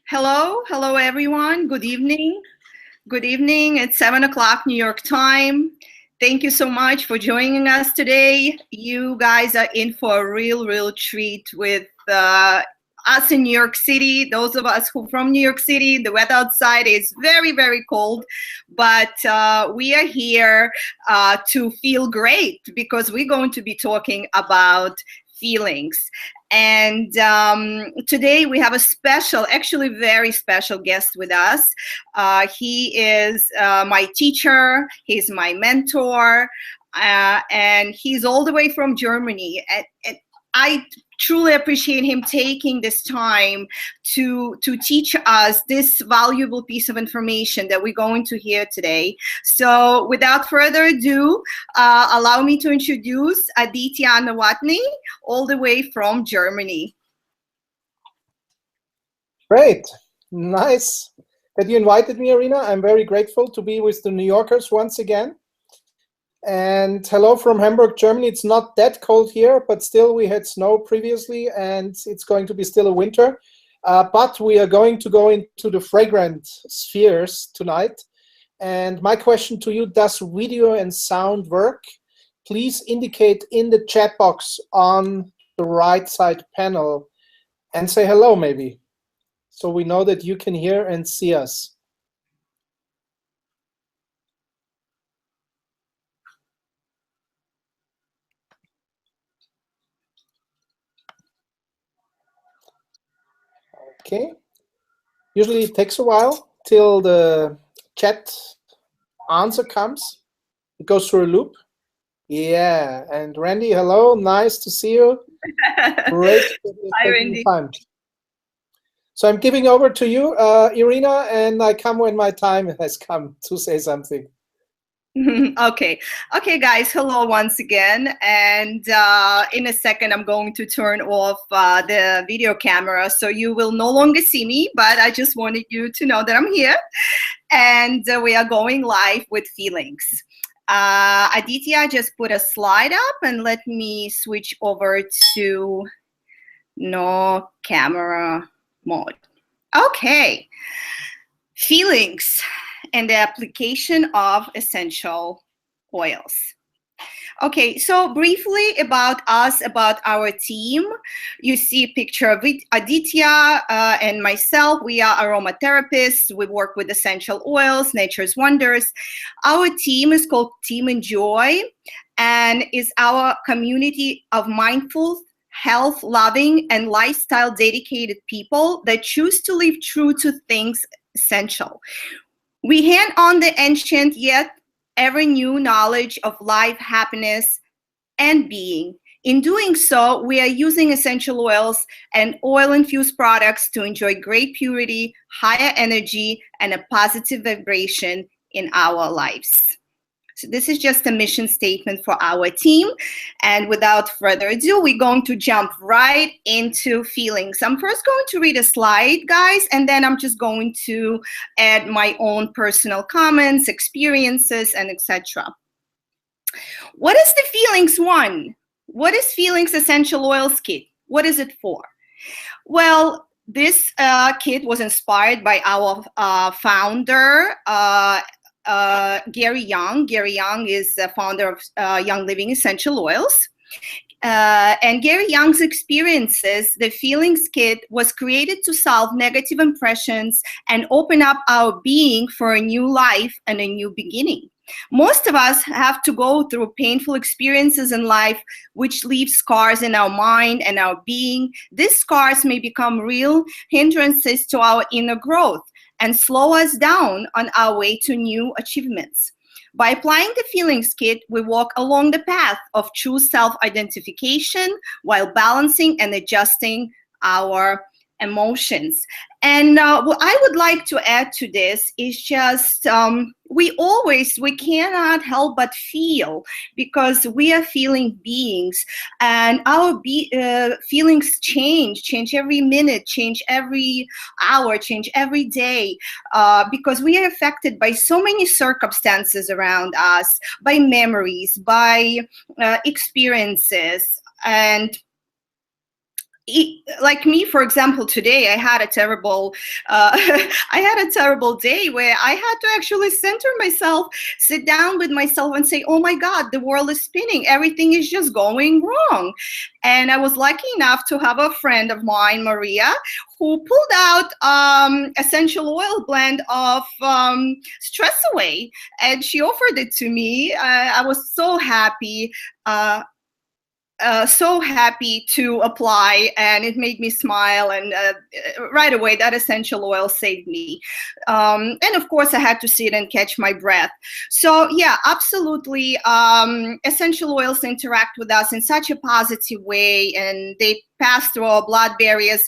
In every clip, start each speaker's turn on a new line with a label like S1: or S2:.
S1: Hello everyone. Good evening. Good evening. It's 7 o'clock New York time. Thank you so much for joining us today. You guys are in for a real treat with us in New York City. Those of us who are from New York City, the weather outside is very cold, but we are here to feel great because we're going to be talking about feelings. And today we have a special, actually very special guest with us. He is my teacher, he's my mentor, and he's all the way from Germany. And I truly appreciate him taking this time to teach us this valuable piece of information that we're going to hear today. So without further ado, allow me to introduce Aditya Nawatni, all the way from Germany.
S2: Great. Nice that you invited me, Irina. I'm very grateful to be with the New Yorkers once again. And hello from Hamburg, Germany. It's not that cold here, but still we had snow previously, and it's going to be still a winter. But we are going to go into the fragrant spheres tonight. And my question to you, does video and sound work? Please indicate in the chat box on the right side panel and say hello maybe, so we know that you can hear and see us. Okay, usually it takes a while till the chat answer comes. It goes through a loop. Yeah, and Randy, hello, nice to see you. Great.
S1: Hi, Randy.
S2: Time. So I'm giving over to you, Irina, and I come when my time has come to say something.
S1: Okay, guys, hello once again. And in a second, I'm going to turn off the video camera, so you will no longer see me, but I just wanted you to know that I'm here. And we are going live with feelings. Aditya just put a slide up, and let me switch over to no camera mode. Okay, feelings and the application of essential oils. Okay, so briefly about us, about our team. You see a picture of Aditya and myself. We are aromatherapists. We work with essential oils, nature's wonders. Our team is called Team Enjoy and is our community of mindful, health-loving, and lifestyle-dedicated people that choose to live true to things essential. We hand on the ancient yet ever new knowledge of life, happiness, and being. In doing so, we are using essential oils and oil-infused products to enjoy great purity, higher energy, and a positive vibration in our lives. So this is just a mission statement for our team. And without further ado, we're going to jump right into feelings. I'm first going to read a slide, guys, and then I'm just going to add my own personal comments, experiences, and etc. What is the Feelings one? What is Feelings Essential Oils Kit? What is it for? Well, this kit was inspired by our founder, Gary Young. Gary Young is the founder of Young Living Essential Oils. And Gary Young's experiences, the Feelings Kit, was created to solve negative impressions and open up our being for a new life and a new beginning. Most of us have to go through painful experiences in life which leave scars in our mind and our being. These scars may become real hindrances to our inner growth and slow us down on our way to new achievements. By applying the Feelings Kit, we walk along the path of true self-identification while balancing and adjusting our emotions. And what I would like to add to this is just we cannot help but feel, because we are feeling beings, and our feelings change every minute, change every hour, change every day, because we are affected by so many circumstances around us, by memories, by experiences, and like me, for example, today I had a terrible I had a terrible day where I had to actually center myself, sit down with myself and say, oh my God, the world is spinning, everything is just going wrong. And I was lucky enough to have a friend of mine, Maria, who pulled out essential oil blend of stress away, and she offered it to me. I was so happy. So happy to apply, and it made me smile, and right away that essential oil saved me. And of course I had to sit and catch my breath. So yeah, absolutely, essential oils interact with us in such a positive way, and they pass through our blood barriers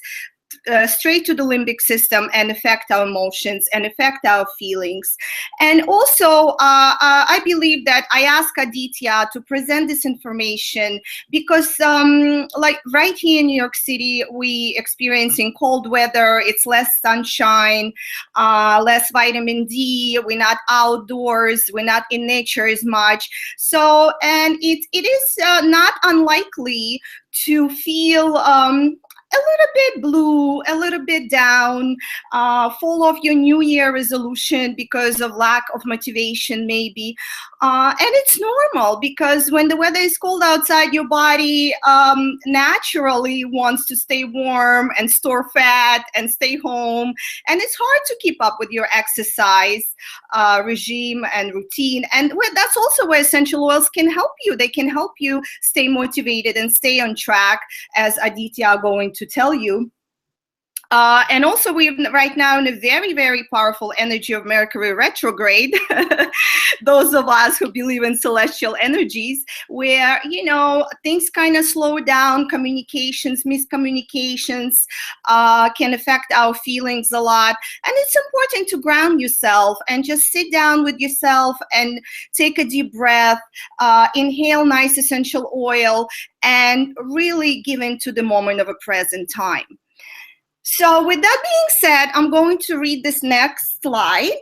S1: straight to the limbic system and affect our emotions and affect our feelings. And also, I believe that I asked Aditya to present this information because, like right here in New York City, we experiencing cold weather. It's less sunshine, less vitamin D. We're not outdoors. We're not in nature as much. So, and it is not unlikely to feel a little bit blue, a little bit down, fall off your New Year resolution because of lack of motivation, maybe. And it's normal because when the weather is cold outside, your body naturally wants to stay warm and store fat and stay home. And it's hard to keep up with your exercise regime and routine. And that's also where essential oils can help you. They can help you stay motivated and stay on track, as Aditya are going to tell you. And also, we're right now in a very, very powerful energy of Mercury retrograde. Those of us who believe in celestial energies, where, you know, things kind of slow down, communications, miscommunications can affect our feelings a lot. And it's important to ground yourself and just sit down with yourself and take a deep breath, inhale nice essential oil, and really give into the moment of a present time. So with that being said, I'm going to read this next slide.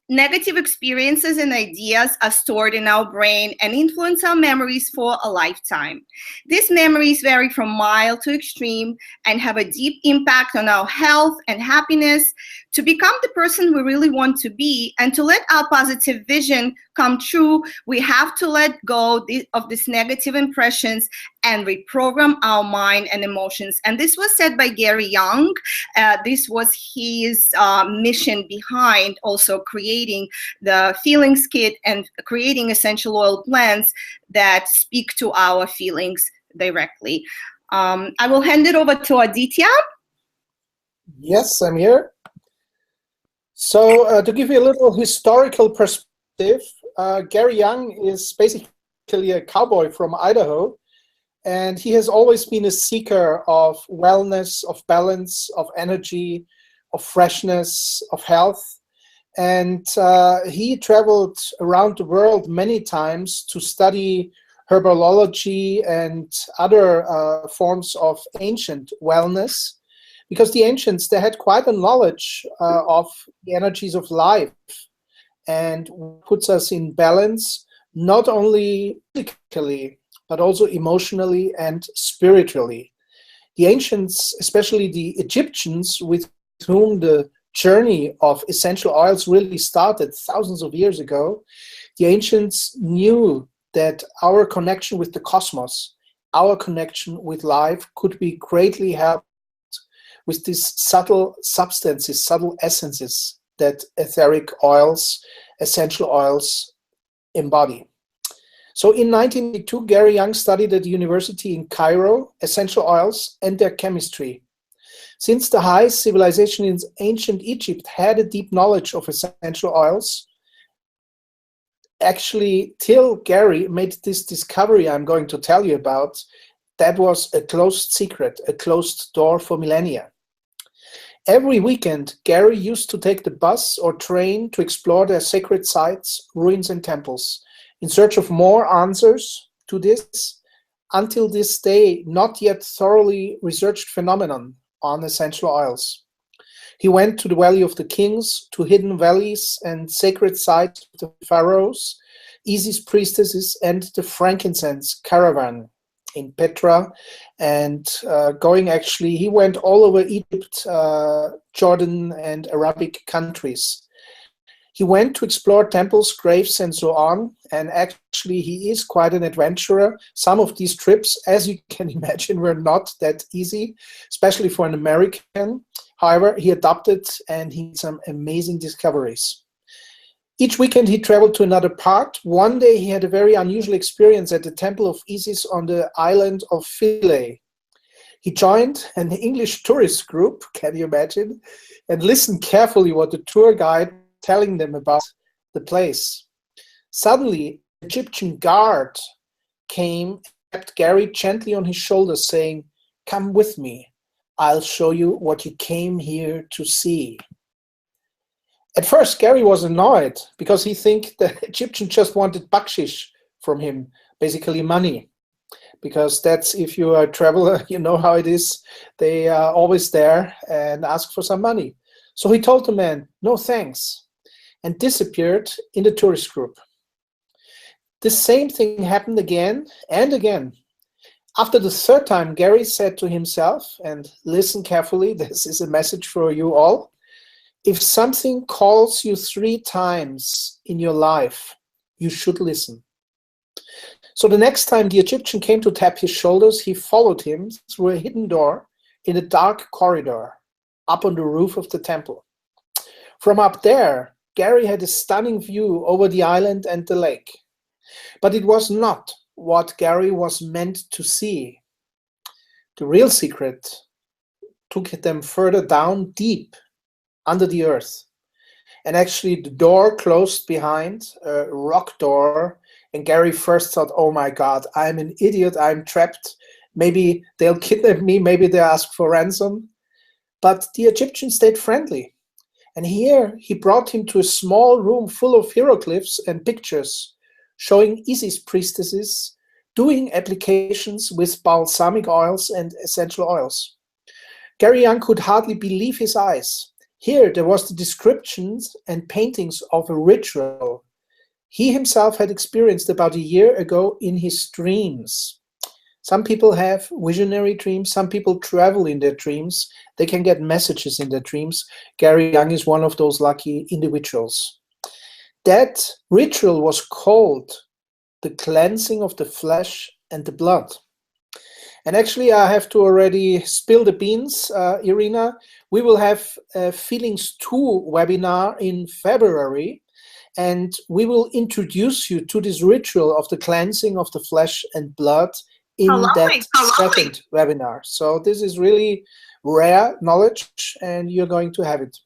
S1: Negative experiences and ideas are stored in our brain and influence our memories for a lifetime. These memories vary from mild to extreme and have a deep impact on our health and happiness. To become the person we really want to be and to let our positive vision come true, we have to let go of these negative impressions and reprogram our mind and emotions. And this was said by Gary Young. This was his mission behind also creating the Feelings Kit and creating essential oil blends that speak to our feelings directly. I will hand it over to Aditya.
S2: Yes, I'm here. So to give you a little historical perspective, Gary Young is basically a cowboy from Idaho, and he has always been a seeker of wellness, of balance, of energy, of freshness, of health. And he traveled around the world many times to study herbology and other forms of ancient wellness, because the ancients, they had quite a knowledge of the energies of life and puts us in balance, not only physically, but also emotionally and spiritually. The ancients, especially the Egyptians, with whom the journey of essential oils really started thousands of years ago, the ancients knew that our connection with the cosmos, our connection with life, could be greatly helped with these subtle substances, subtle essences that etheric oils, essential oils embody. So in 1982, Gary Young studied at the university in Cairo essential oils and their chemistry. Since the high civilization in ancient Egypt had a deep knowledge of essential oils, actually, till Gary made this discovery I'm going to tell you about, that was a closed secret, a closed door for millennia. Every weekend, Gary used to take the bus or train to explore their sacred sites, ruins, and temples in search of more answers to this, until this day, not yet thoroughly researched phenomenon on essential oils. He went to the Valley of the Kings, to hidden valleys and sacred sites of the pharaohs, Isis priestesses, and the frankincense caravan in Petra, and he went all over Egypt, Jordan, and Arabic countries. He went to explore temples, graves, and so on, and actually he is quite an adventurer. Some of these trips, as you can imagine, were not that easy, especially for an American. However, he adapted and he made some amazing discoveries. Each weekend he traveled to another part. One day he had a very unusual experience at the Temple of Isis on the island of Philae. He joined an English tourist group, can you imagine, and listened carefully what the tour guide telling them about the place. Suddenly, an Egyptian guard came and tapped Gary gently on his shoulder, saying, "Come with me. I'll show you what you came here to see." At first, Gary was annoyed because he think the Egyptian just wanted bakshish from him, basically money. Because that's, if you are a traveler, you know how it is. They are always there and ask for some money. So he told the man, "No thanks," and disappeared in the tourist group. The same thing happened again and again. After the third time, Gary said to himself, and listen carefully, this is a message for you all, if something calls you 3 times in your life, you should listen. So the next time the Egyptian came to tap his shoulders, he followed him through a hidden door in a dark corridor up on the roof of the temple. From up there, Gary had a stunning view over the island and the lake. But it was not what Gary was meant to see. The real secret took them further down, deep under the earth. And actually the door closed behind, a rock door, and Gary first thought, "Oh my God, I'm an idiot, I'm trapped. Maybe they'll kidnap me, maybe they'll ask for ransom." But the Egyptian stayed friendly. And here he brought him to a small room full of hieroglyphs and pictures showing Isis priestesses doing applications with balsamic oils and essential oils. Gary Young could hardly believe his eyes. Here there was the descriptions and paintings of a ritual he himself had experienced about a year ago in his dreams. Some people have visionary dreams, some people travel in their dreams, they can get messages in their dreams. Gary Young is one of those lucky individuals. That ritual was called the cleansing of the flesh and the blood. And actually, I have to already spill the beans, Irina. We will have a Feelings 2 webinar in February, and we will introduce you to this ritual of the cleansing of the flesh and blood in that second webinar. So this is really rare knowledge, and you're going to have it.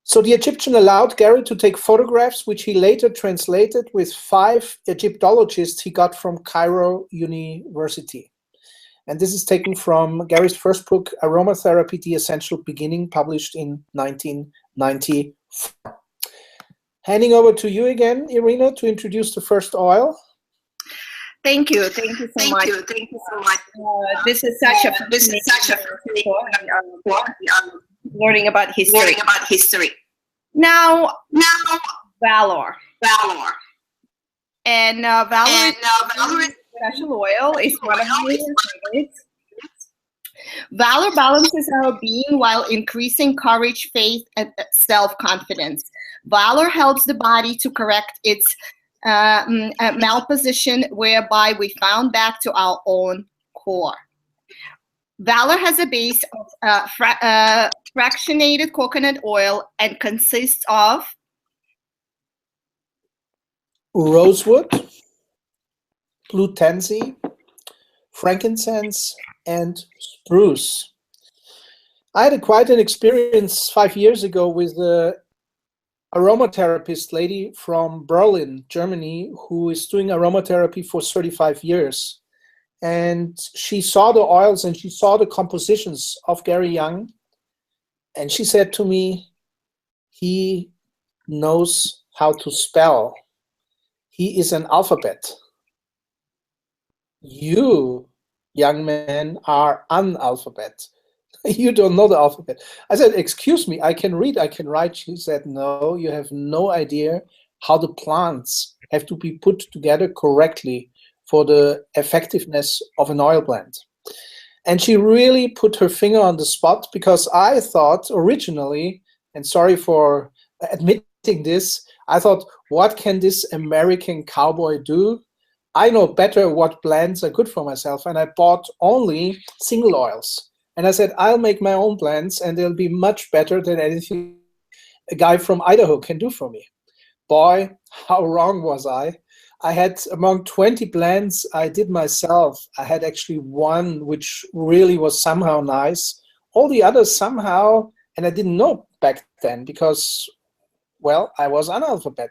S2: So the Egyptian allowed Gary to take photographs, which he later translated with 5 Egyptologists he got from Cairo University. And this is taken from Gary's first book, Aromatherapy, The Essential Beginning, published in 1994. Handing over to you again, Irina, to introduce the first oil.
S1: Thank you so much.
S2: Thank you so much.
S1: This is such a learning about history. Now, Valor. And Valor is special oil. Is one of my favorites. Valor balances our being while increasing courage, faith, and self-confidence. Valor helps the body to correct its malposition, whereby we found back to our own core. Valor has a base of fractionated coconut oil and consists of
S2: rosewood, blue tansy, frankincense, and spruce. I had quite an experience 5 years ago with the aromatherapist lady from Berlin, Germany, who is doing aromatherapy for 35 years. And she saw the oils and she saw the compositions of Gary Young. And she said to me, he knows how to spell. He is an alphabet. You, young man, are analphabet. You don't know the alphabet. I said, excuse me, I can read, I can write. She said, no, you have no idea how the plants have to be put together correctly for the effectiveness of an oil blend. And she really put her finger on the spot, because I thought originally, and sorry for admitting this, I thought, what can this American cowboy do? I know better what blends are good for myself, and I bought only single oils. And I said, I'll make my own blends, and they'll be much better than anything a guy from Idaho can do for me. Boy, how wrong was I? I had, among 20 blends I did myself, I had actually one which really was somehow nice. All the others somehow, and I didn't know back then because, well, I was analphabet.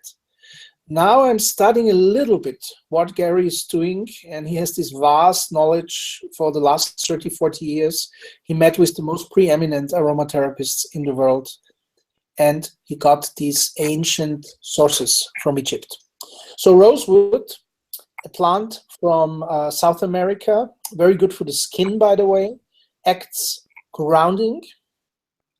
S2: Now I'm studying a little bit what Gary is doing, and he has this vast knowledge for the last 30, 40 years. He met with the most preeminent aromatherapists in the world, and he got these ancient sources from Egypt. So rosewood, a plant from South America, very good for the skin, by the way, acts grounding.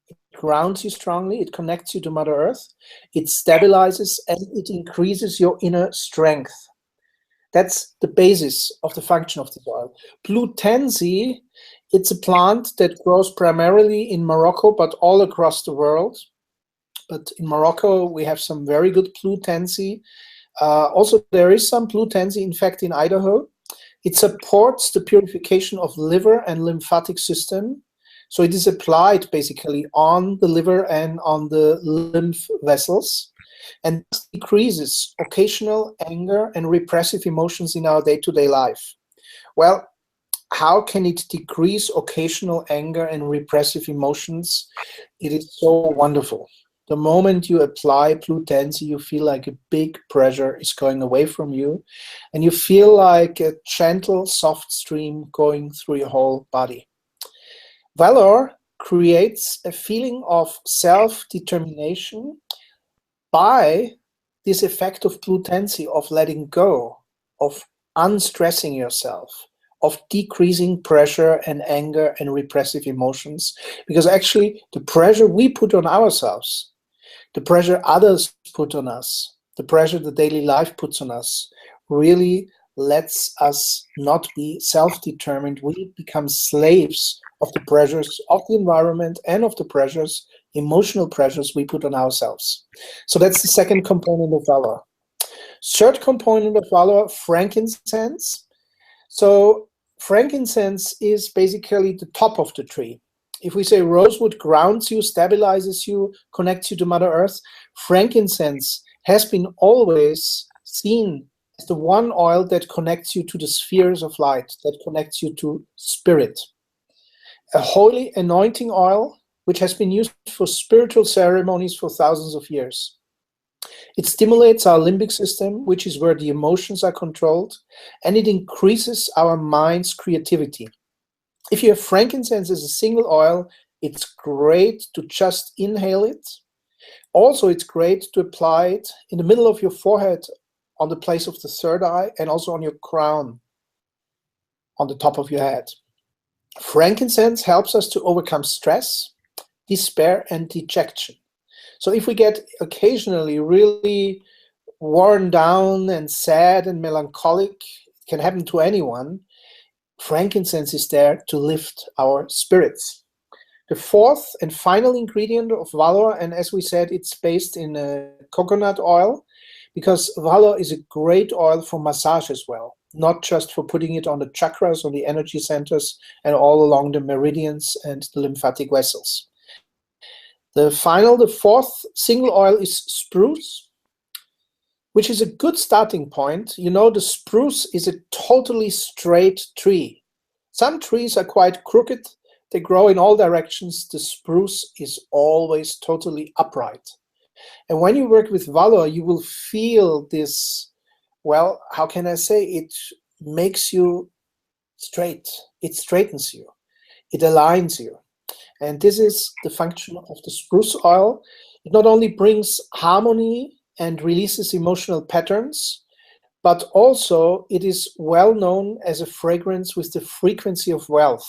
S2: It grounds you strongly, it connects you to Mother Earth, it stabilizes, and it increases your inner strength. That's the basis of the function of this oil. Blue tansy, it's a plant that grows primarily in Morocco, but all across the world. But in Morocco, we have some very good blue tansy. Also, there is some blue tansy, in fact, in Idaho. It supports the purification of liver and lymphatic system. So it is applied basically on the liver and on the lymph vessels, and decreases occasional anger and repressive emotions in our day-to-day life. Well, how can it decrease occasional anger and repressive emotions? It is so wonderful. The moment you apply blue tansy, you feel like a big pressure is going away from you, and you feel like a gentle, soft stream going through your whole body. Valor creates a feeling of self-determination by this effect of blue tansy, of letting go, of unstressing yourself, of decreasing pressure and anger and repressive emotions, because actually the pressure we put on ourselves, the pressure others put on us, the pressure the daily life puts on us, really lets us not be self-determined. We become slaves of the pressures of the environment and of the pressures, emotional pressures we put on ourselves. So that's the second component of valor. Third component of valor, frankincense. So frankincense is basically the top of the tree. If we say rosewood grounds you, stabilizes you, connects you to Mother Earth, frankincense has been always seen as the one oil that connects you to the spheres of light, that connects you to spirit. A holy anointing oil which has been used for spiritual ceremonies for thousands of years. It stimulates our limbic system, which is where the emotions are controlled, and it increases our mind's creativity. If you have frankincense as a single oil, it's great to just inhale it. Also, it's great to apply it in the middle of your forehead, on the place of the third eye, and also on your crown, on the top of your head. Frankincense helps us to overcome stress, despair, and dejection. So if we get occasionally really worn down and sad and melancholic, it can happen to anyone, frankincense is there to lift our spirits. The fourth and final ingredient of valor, and as we said, it's based in coconut oil, because valor is a great oil for massage as well, not just for putting it on the chakras, on the energy centers, and all along the meridians and the lymphatic vessels. The fourth single oil is spruce, which is a good starting point. You know, the spruce is a totally straight tree. Some trees are quite crooked. They grow in all directions. The spruce is always totally upright. And when you work with valor, you will feel this, well, how can I say, it makes you straight. It straightens you. It aligns you. And this is the function of the spruce oil. It not only brings harmony and releases emotional patterns, but also it is well known as a fragrance with the frequency of wealth.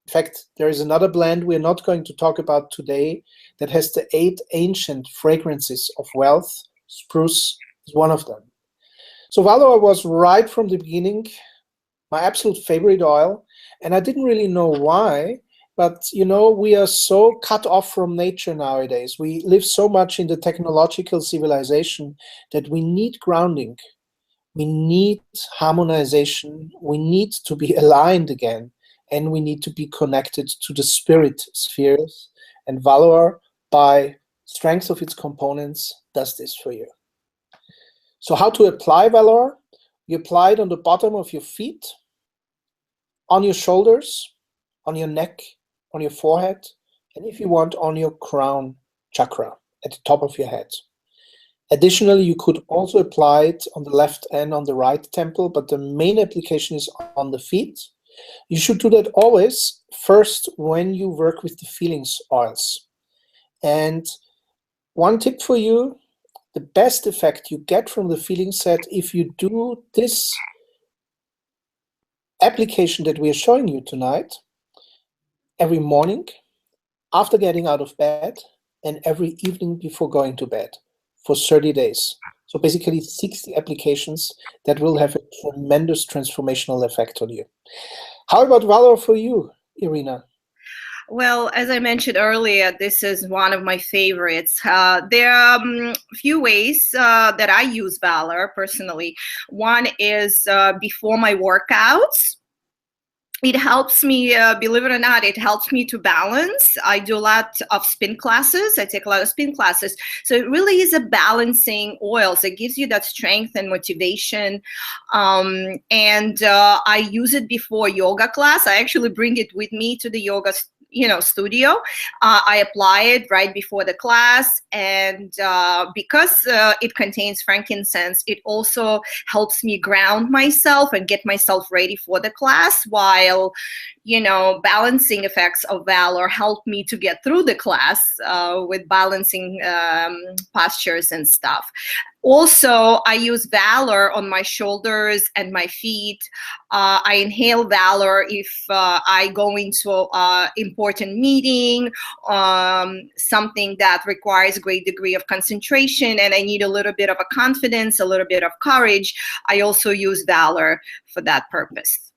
S2: In fact, there is another blend we're not going to talk about today that has the 8 ancient fragrances of wealth. Spruce is one of them. So Valor was right from the beginning my absolute favorite oil, and I didn't really know why, but you know, we are so cut off from nature nowadays. We live so much in the technological civilization that we need grounding. We need harmonization. We need to be aligned again, and we need to be connected to the spirit spheres. And Valor, by strength of its components, does this for you. So how to apply Valor? You apply it on the bottom of your feet, on your shoulders, on your neck, on your forehead, and if you want, on your crown chakra at the top of your head. Additionally, you could also apply it on the left and on the right temple, but the main application is on the feet. You should do that always first when you work with the feelings oils. And one tip for you, the best effect you get from the feeling set if you do this application that we are showing you tonight every morning after getting out of bed and every evening before going to bed for 30 days. So basically 60 applications that will have a tremendous transformational effect on you. How about Valor for you, Irina?
S1: Well, as I mentioned earlier, this is one of my favorites. There are a few ways that I use Valor personally. One is before my workouts. It helps me, believe it or not, it helps me to balance. I do a lot of spin classes. I take a lot of spin classes. So it really is a balancing oil. So it gives you that strength and motivation. I use it before yoga class. I actually bring it with me to the yoga studio. I apply it right before the class, and because it contains frankincense, it also helps me ground myself and get myself ready for the class, while balancing effects of Valor help me to get through the class with balancing postures and stuff. Also, I use Valor on my shoulders and my feet. I inhale Valor if I go into an important meeting, something that requires a great degree of concentration, and I need a little bit of a confidence, a little bit of courage. I also use Valor for that purpose.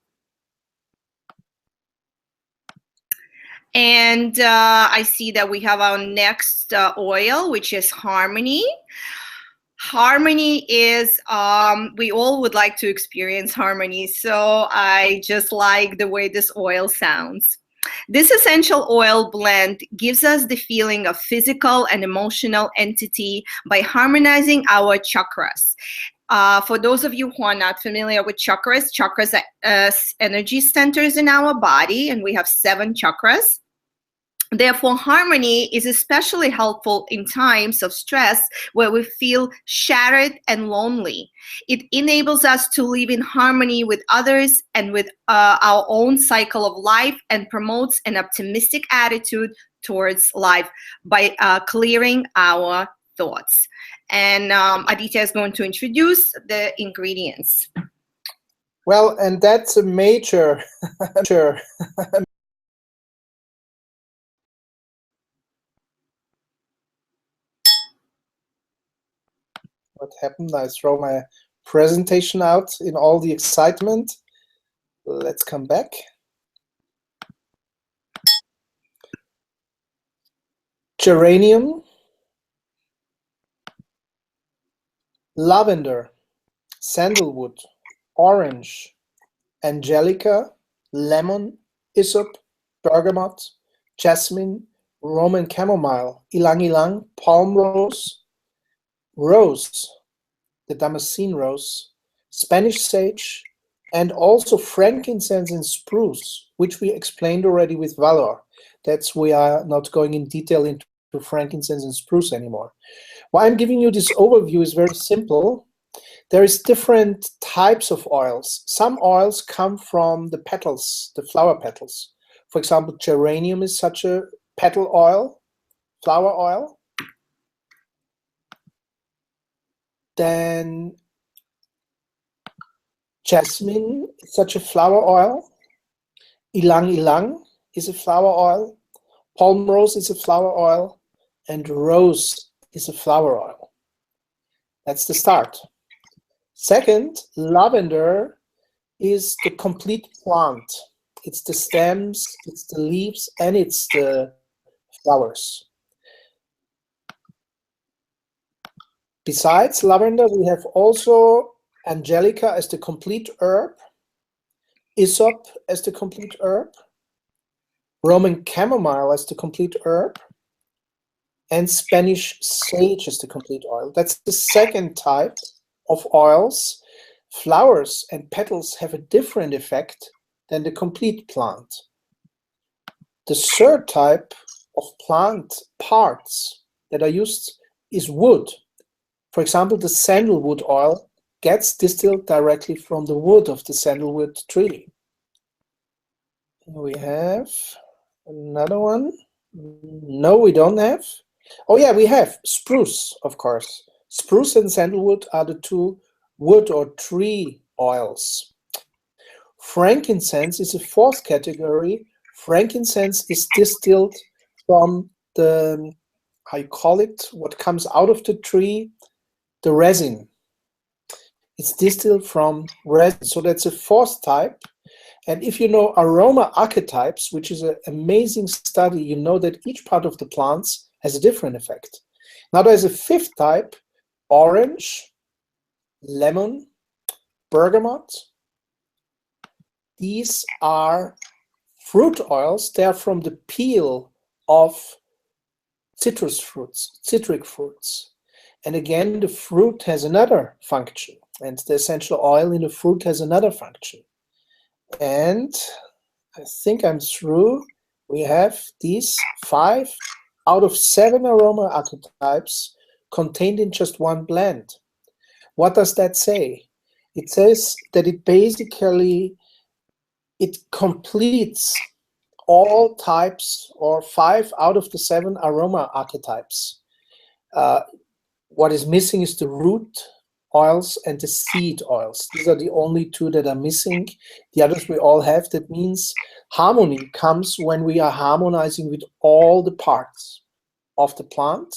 S1: And I see that we have our next oil, which is Harmony. Harmony is, we all would like to experience harmony, so I just like the way this oil sounds. This essential oil blend gives us the feeling of physical and emotional entity by harmonizing our chakras. For those of you who are not familiar with chakras, chakras are energy centers in our body, and we have 7 chakras. Therefore, harmony is especially helpful in times of stress where we feel shattered and lonely. It enables us to live in harmony with others and with our own cycle of life, and promotes an optimistic attitude towards life by clearing our thoughts. And Aditya is going to introduce the ingredients.
S2: Well, and that's a major what happened? I throw my presentation out in all the excitement. Let's come back. Geranium, lavender, sandalwood, orange, angelica, lemon, hyssop, bergamot, jasmine, Roman chamomile, ylang ylang, palm rose, rose, the Damascene rose, Spanish sage, and also frankincense and spruce, which we explained already with Valor. That's we are not going in detail into frankincense and spruce anymore. Why I'm giving you this overview is very simple. There is different types of oils. Some oils come from the petals, the flower petals. For example, geranium is such a petal oil, flower oil. Then jasmine is such a flower oil. Ylang ylang is a flower oil. Palm rose is a flower oil. And rose is a flower oil. That's the start. Second, lavender is the complete plant. It's the stems, it's the leaves, and it's the flowers. Besides lavender, we have also angelica as the complete herb, hyssop as the complete herb, Roman chamomile as the complete herb, and Spanish sage as the complete oil. That's the second type of oils. Flowers and petals have a different effect than the complete plant. The third type of plant parts that are used is wood. For example, the sandalwood oil gets distilled directly from the wood of the sandalwood tree. Here we have another one. No, we don't have. Oh yeah, we have spruce, of course. Spruce and sandalwood are the two wood or tree oils. Frankincense is a fourth category. Frankincense is distilled from the, how you call it, what comes out of the tree, the resin. It's distilled from resin, so that's a fourth type. And if you know aroma archetypes, which is an amazing study, you know that each part of the plants has a different effect. Now there's a fifth type, orange, lemon, bergamot. These are fruit oils. They are from the peel of citrus fruits, citric fruits. And again, the fruit has another function, and the essential oil in the fruit has another function. And I think I'm through. We have these 5 out of 7 aroma archetypes contained in just one blend. What does that say? It says that it basically, it completes all types, or 5 out of the 7 aroma archetypes. What is missing is the root oils and the seed oils. These are the only 2 that are missing. The others we all have. That means harmony comes when we are harmonizing with all the parts of the plant.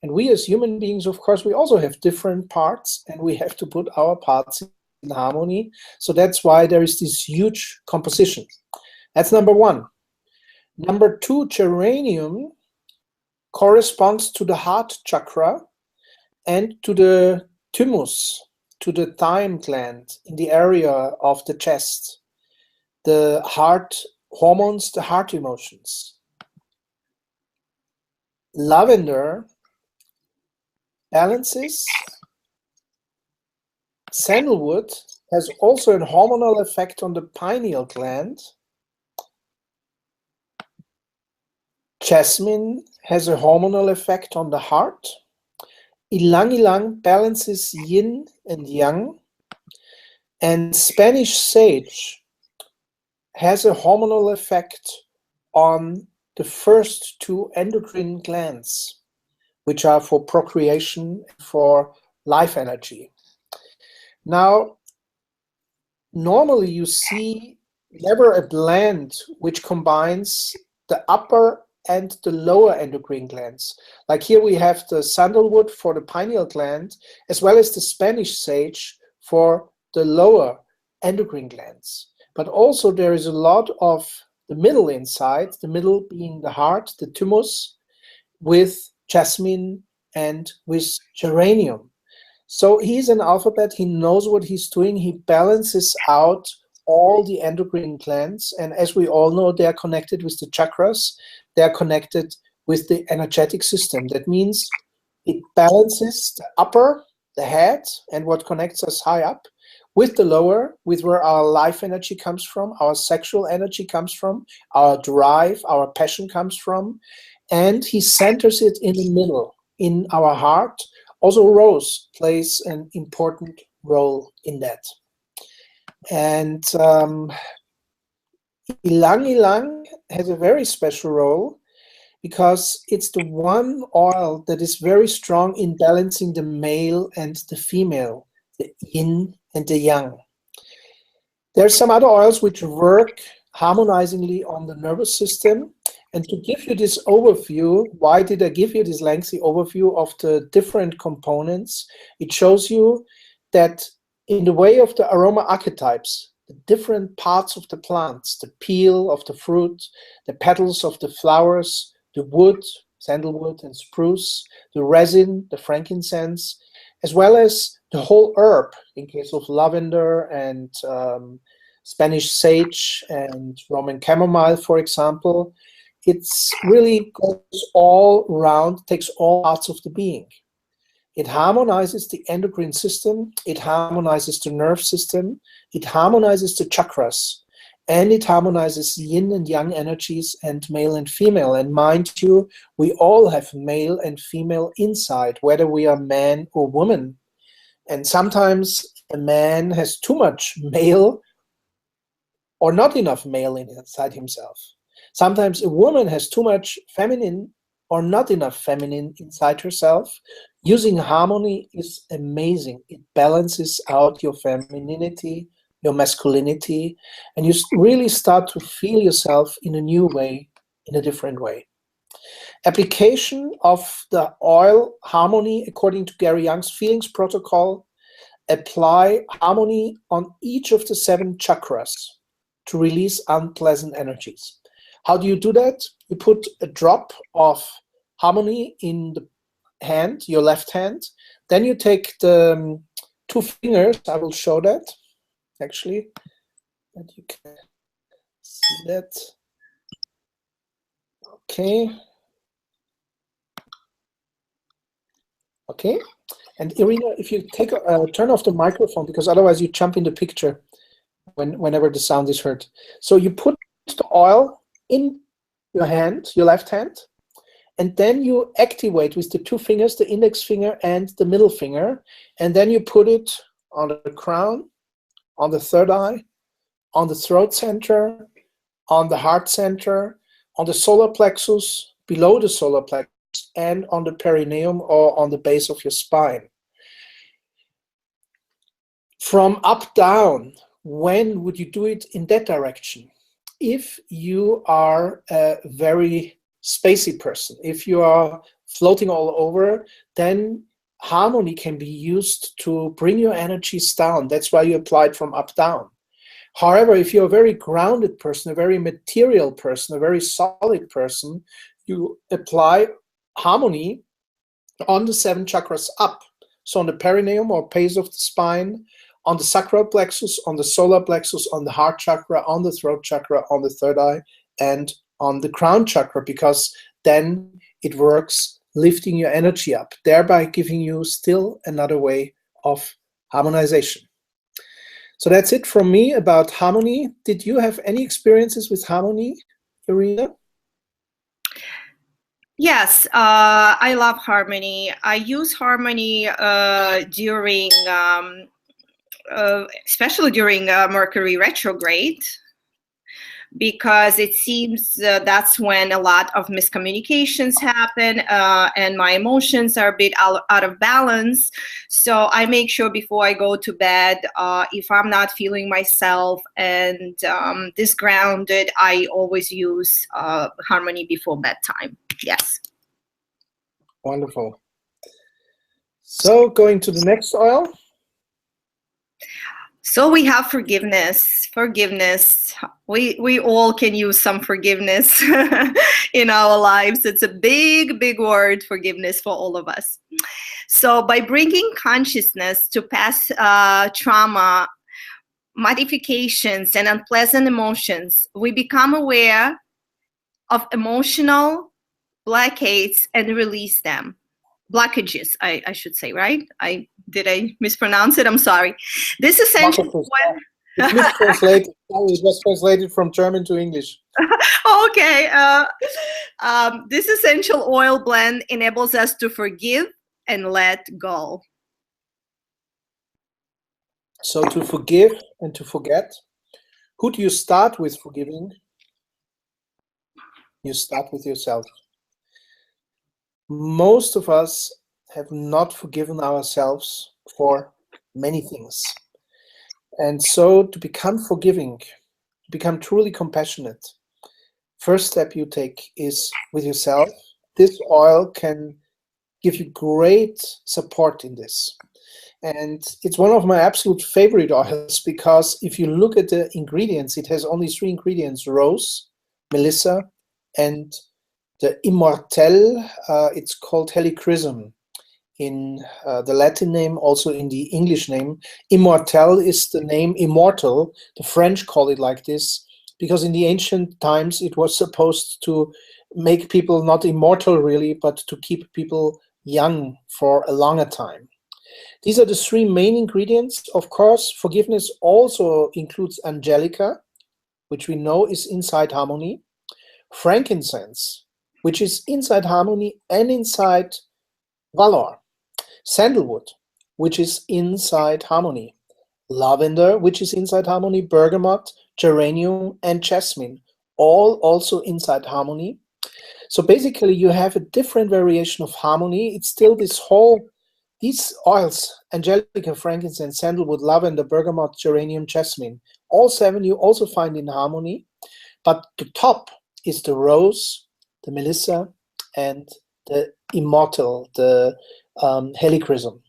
S2: And we as human beings, of course, we also have different parts, and we have to put our parts in harmony. So that's why there is this huge composition. That's number 1. Number 2, geranium corresponds to the heart chakra and to the thymus, to the thyme gland in the area of the chest, the heart hormones, the heart emotions. Lavender balances. Sandalwood has also a hormonal effect on the pineal gland. Jasmine has a hormonal effect on the heart. Ylang ylang balances yin and yang. And Spanish sage has a hormonal effect on the first 2 endocrine glands, which are for procreation, for life energy. Now, normally you see never a blend which combines the upper and the lower endocrine glands. Like here we have the sandalwood for the pineal gland, as well as the Spanish sage for the lower endocrine glands. But also there is a lot of the middle inside, the middle being the heart, the thymus, with jasmine and with geranium. So he's an alphabet, he knows what he's doing, he balances out all the endocrine glands, and as we all know, they are connected with the chakras, they are connected with the energetic system. That means it balances the upper, the head, and what connects us high up, with the lower, with where our life energy comes from, our sexual energy comes from, our drive, our passion comes from, and he centers it in the middle, in our heart. Also, rose plays an important role in that. And ylang ylang has a very special role because it's the one oil that is very strong in balancing the male and the female, the yin and the yang. There are some other oils which work harmonizingly on the nervous system. And to give you this overview, why did I give you this lengthy overview of the different components? It shows you that in the way of the aroma archetypes, the different parts of the plants, the peel of the fruit, the petals of the flowers, the wood, sandalwood and spruce, the resin, the frankincense, as well as the whole herb in case of lavender and Spanish sage and Roman chamomile, for example. It's really goes all around, takes all parts of the being. It harmonizes the endocrine system, it harmonizes the nerve system, it harmonizes the chakras, and it harmonizes yin and yang energies and male and female. And mind you, we all have male and female inside, whether we are man or woman. And sometimes a man has too much male or not enough male inside himself. Sometimes a woman has too much feminine or not enough feminine inside herself. Using harmony is amazing. It balances out your femininity, your masculinity, and you really start to feel yourself in a new way, in a different way. Application of the oil harmony according to Gary Young's feelings protocol. Apply harmony on each of the 7 chakras to release unpleasant energies. How do you do that? You put a drop of harmony in the hand, your left hand. Then you take the 2 fingers. I will show that actually, that you can see that. Okay. Okay. And Irina, if you take turn off the microphone, because otherwise you jump in the picture whenever the sound is heard. So you put the oil in your hand, your left hand, and then you activate with the 2 fingers, the index finger and the middle finger, and then you put it on the crown, on the third eye, on the throat center, on the heart center, on the solar plexus, below the solar plexus, and on the perineum or on the base of your spine. From up down, when would you do it in that direction? If you are a very spacey person, if you are floating all over, then harmony can be used to bring your energies down. That's why you apply it from up down. However, if you're a very grounded person, a very material person, a very solid person, you apply harmony on the 7 chakras up. So on the perineum or base of the spine, on the sacral plexus, on the solar plexus, on the heart chakra, on the throat chakra, on the third eye, and on the crown chakra, because then it works lifting your energy up, thereby giving you still another way of harmonization. So that's it from me about harmony. Did you have any experiences with harmony, Irina?
S1: Yes, I love harmony. I use harmony during, especially during Mercury retrograde, because it seems that's when a lot of miscommunications happen and my emotions are a bit out of balance. So I make sure before I go to bed, if I'm not feeling myself and disgrounded, I always use harmony before bedtime. Yes.
S2: Wonderful. So going to the next oil.
S1: So we have forgiveness. Forgiveness. We all can use some forgiveness in our lives. It's a big, big word, forgiveness, for all of us. So by bringing consciousness to past trauma, modifications, and unpleasant emotions, we become aware of emotional blockades and release them. Blockages, I should say, right? Did I mispronounce it? I'm sorry. This essential
S2: it's mistranslated. It was translated from German to English.
S1: Okay. This essential oil blend enables us to forgive and let go.
S2: So to forgive and to forget, who do you start with forgiving? You start with yourself. Most of us have not forgiven ourselves for many things. And so to become forgiving, to become truly compassionate, first step you take is with yourself. This oil can give you great support in this. And it's one of my absolute favorite oils because if you look at the ingredients, it has only 3 ingredients: rose, melissa, and the immortelle. It's called helichrysum in the Latin name, also in the English name. Immortelle is the name immortal. The French call it like this because in the ancient times it was supposed to make people not immortal really, but to keep people young for a longer time. These are the 3 main ingredients. Of course, forgiveness also includes angelica, which we know is inside harmony, frankincense, which is inside harmony and inside valor, sandalwood, which is inside harmony, lavender, which is inside harmony, bergamot, geranium, and jasmine, all also inside harmony. So basically, you have a different variation of harmony. It's still these oils, angelica, frankincense, sandalwood, lavender, bergamot, geranium, jasmine, all 7 you also find in harmony, but the top is the rose, the melissa, and the immortal, the helichrysum.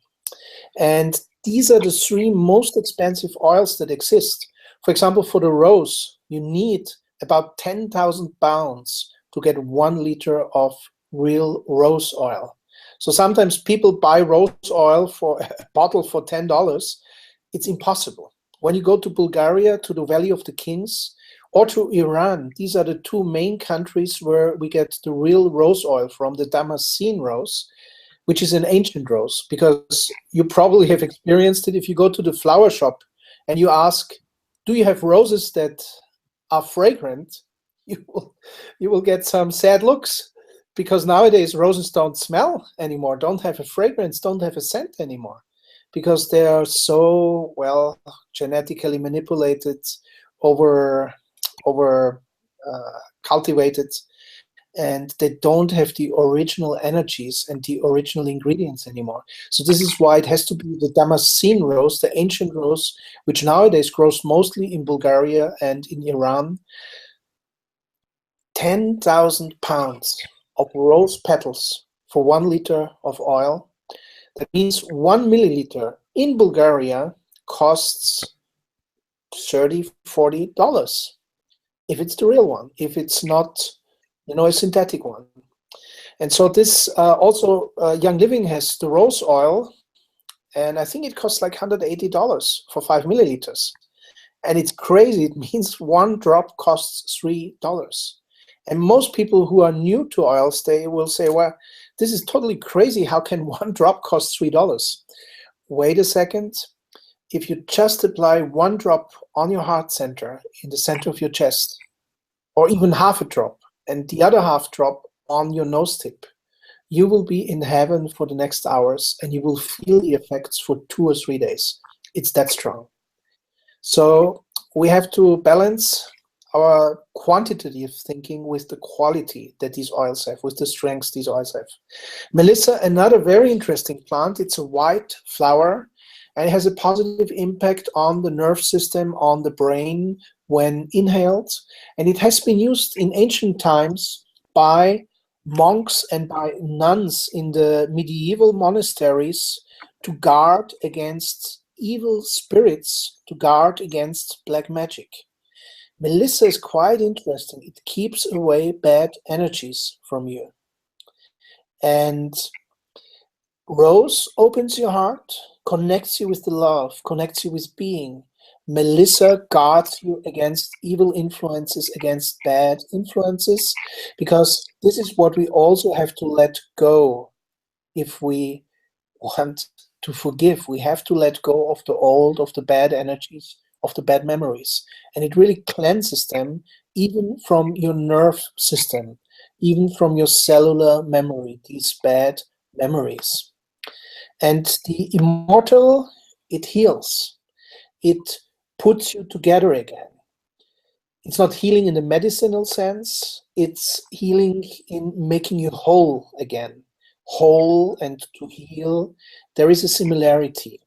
S2: And these are the 3 most expensive oils that exist. For example, for the rose, you need about 10,000 pounds to get 1 liter of real rose oil. So sometimes people buy rose oil for a bottle for $10. It's impossible. When you go to Bulgaria, to the Valley of the Kings, or to Iran, these are the 2 main countries where we get the real rose oil from, the Damascene rose, which is an ancient rose, because you probably have experienced it if you go to the flower shop and you ask, do you have roses that are fragrant? You will get some sad looks, because nowadays roses don't smell anymore, don't have a fragrance, don't have a scent anymore, because they are so, well, genetically manipulated, over cultivated, and they don't have the original energies and the original ingredients anymore. So this is why it has to be the Damascene rose, the ancient rose, which nowadays grows mostly in Bulgaria and in Iran. 10,000 pounds of rose petals for 1 liter of oil. That means 1 milliliter in Bulgaria costs $30–40 if it's the real one, if it's not, a synthetic one. And so this also Young Living has the rose oil, and I think it costs like $180 for 5 milliliters. And it's crazy. It means 1 drop costs $3. And most people who are new to oils, they will say, well, this is totally crazy. How can 1 drop cost $3? Wait a second. If you just apply 1 drop on your heart center, in the center of your chest, or even half a drop, and the other half drop on your nose tip, you will be in heaven for the next hours, and you will feel the effects for 2 or 3 days. It's that strong. So we have to balance our quantitative thinking with the quality that these oils have, with the strengths these oils have. Melissa, another very interesting plant. It's a white flower, and it has a positive impact on the nerve system, on the brain when inhaled. And it has been used in ancient times by monks and by nuns in the medieval monasteries to guard against evil spirits, to guard against black magic. Melissa is quite interesting. It keeps away bad energies from you. And rose opens your heart, connects you with the love, connects you with being. Melissa guards you against evil influences, against bad influences, because this is what we also have to let go if we want to forgive. We have to let go of the old, of the bad energies, of the bad memories. And it really cleanses them, even from your nerve system, even from your cellular memory, these bad memories. And the immortal, it heals. It puts you together again. It's not healing in the medicinal sense. It's healing in making you whole again. Whole and to heal, there is a similarity.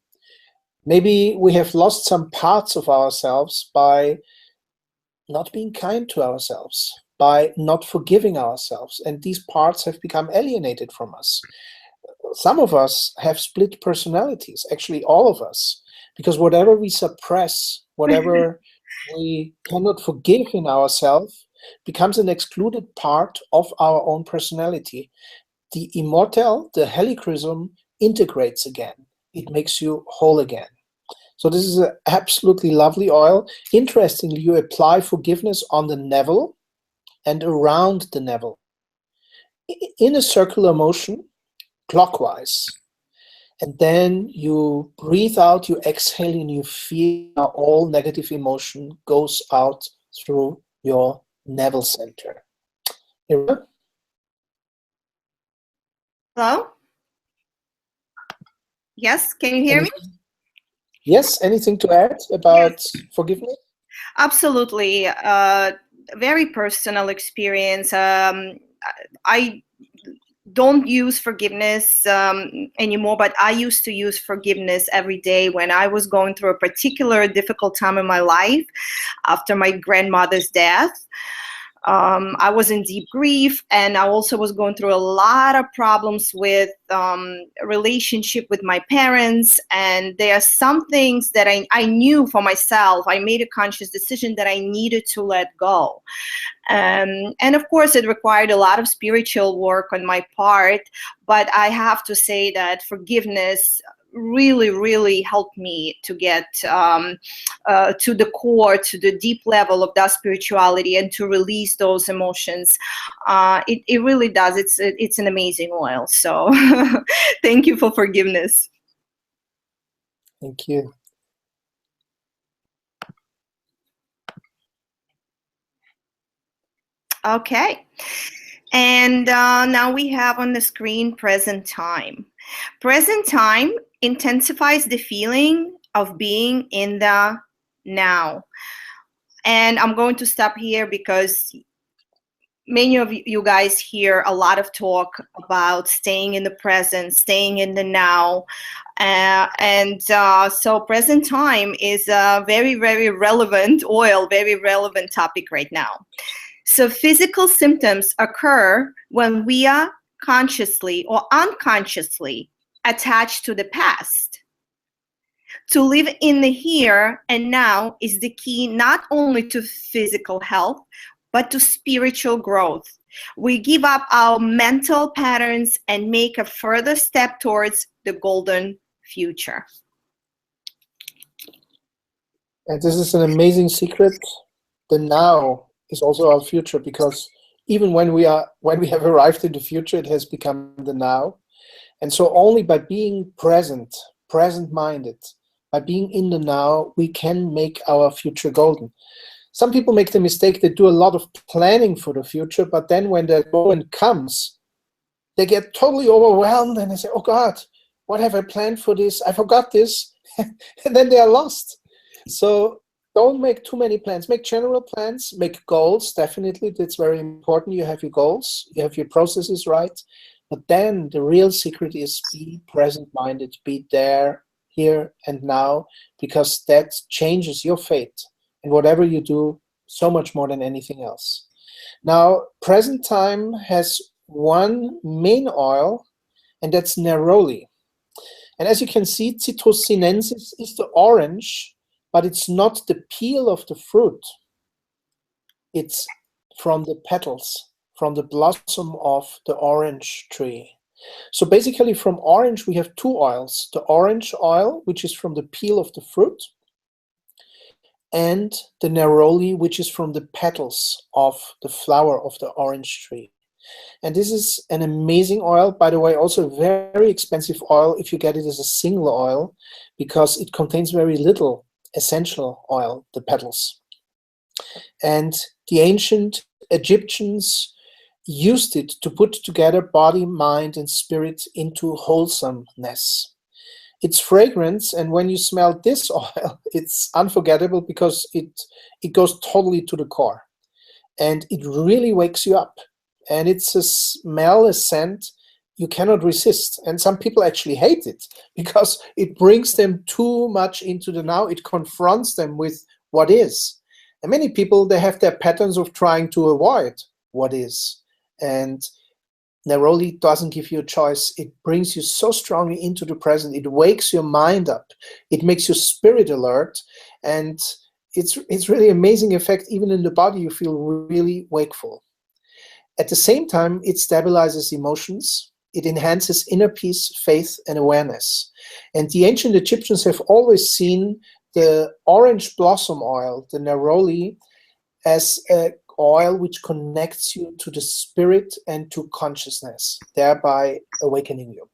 S2: Maybe we have lost some parts of ourselves by not being kind to ourselves, by not forgiving ourselves, and these parts have become alienated from us. some of us have split personalities, actually all of us, because whatever we suppress, whatever we cannot forgive in ourselves, becomes an excluded part of our own personality. The immortal, the helichrysum, integrates again. It makes you whole again. So this is an absolutely lovely oil. Interestingly, you apply forgiveness on the navel and around the navel in a circular motion, clockwise. And then you breathe out, you exhale, and you feel how all negative emotion goes out through your navel center. Irina?
S1: Hello? Yes, can you hear me?
S2: Yes, anything to add about forgiveness?
S1: Absolutely. Very personal experience. I don't use forgiveness anymore, but I used to use forgiveness every day when I was going through a particular difficult time in my life after my grandmother's death. I was in deep grief, and I also was going through a lot of problems with relationship with my parents. And there are some things that I knew for myself. I made a conscious decision that I needed to let go. And of course, it required a lot of spiritual work on my part. But I have to say that forgiveness really helped me to get to the core, to the deep level of that spirituality, and to release those emotions. It really does. It's an amazing oil. So thank you for forgiveness.
S2: Thank you.
S1: Okay. And now we have on the screen present time. Present time intensifies the feeling of being in the now. And I'm going to stop here because many of you guys hear a lot of talk about staying in the present, staying in the now. So present time is a very relevant oil, very relevant topic right now. So physical symptoms occur when we are consciously or unconsciously attached to the past. To live in the here and now is the key not only to physical health, but to spiritual growth. We give up our mental patterns and make a further step towards the golden future.
S2: And this is an amazing secret. The now is also our future, because even when we have arrived in the future, it has become the now. And so only by being present-minded, by being in the now, we can make our future golden. Some people make the mistake, they do a lot of planning for the future, but then when the moment comes, they get totally overwhelmed and they say, oh God, what have I planned for this? I forgot this. And then they are lost. So don't make too many plans. Make general plans, make goals, definitely. That's very important. You have your goals, you have your processes right. But then the real secret is be present-minded, be there, here and now, because that changes your fate. And whatever you do, so much more than anything else. Now, present time has one main oil, and that's neroli. And as you can see, Citrus sinensis is the orange, but it's not the peel of the fruit. It's from the petals, from the blossom of the orange tree. So basically from orange, we have two oils. The orange oil, which is from the peel of the fruit, and the neroli, which is from the petals of the flower of the orange tree. And this is an amazing oil, by the way, also a very expensive oil if you get it as a single oil, because it contains very little essential oil, the petals. And the ancient Egyptians used it to put together body, mind, and spirit into wholesomeness. Its fragrance, and when you smell this oil, it's unforgettable because it goes totally to the core. And it really wakes you up. And it's a smell, a scent you cannot resist. And some people actually hate it because it brings them too much into the now. It confronts them with what is. And many people, they have their patterns of trying to avoid what is. And Neroli doesn't give you a choice. It brings you so strongly into the present. It wakes your mind up. It makes your spirit alert. And it's really amazing effect. Even in the body, you feel really wakeful. At the same time, it stabilizes emotions. It enhances inner peace, faith, and awareness. And the ancient Egyptians have always seen the orange blossom oil, the neroli, as a oil which connects you to the spirit and to consciousness, thereby awakening you.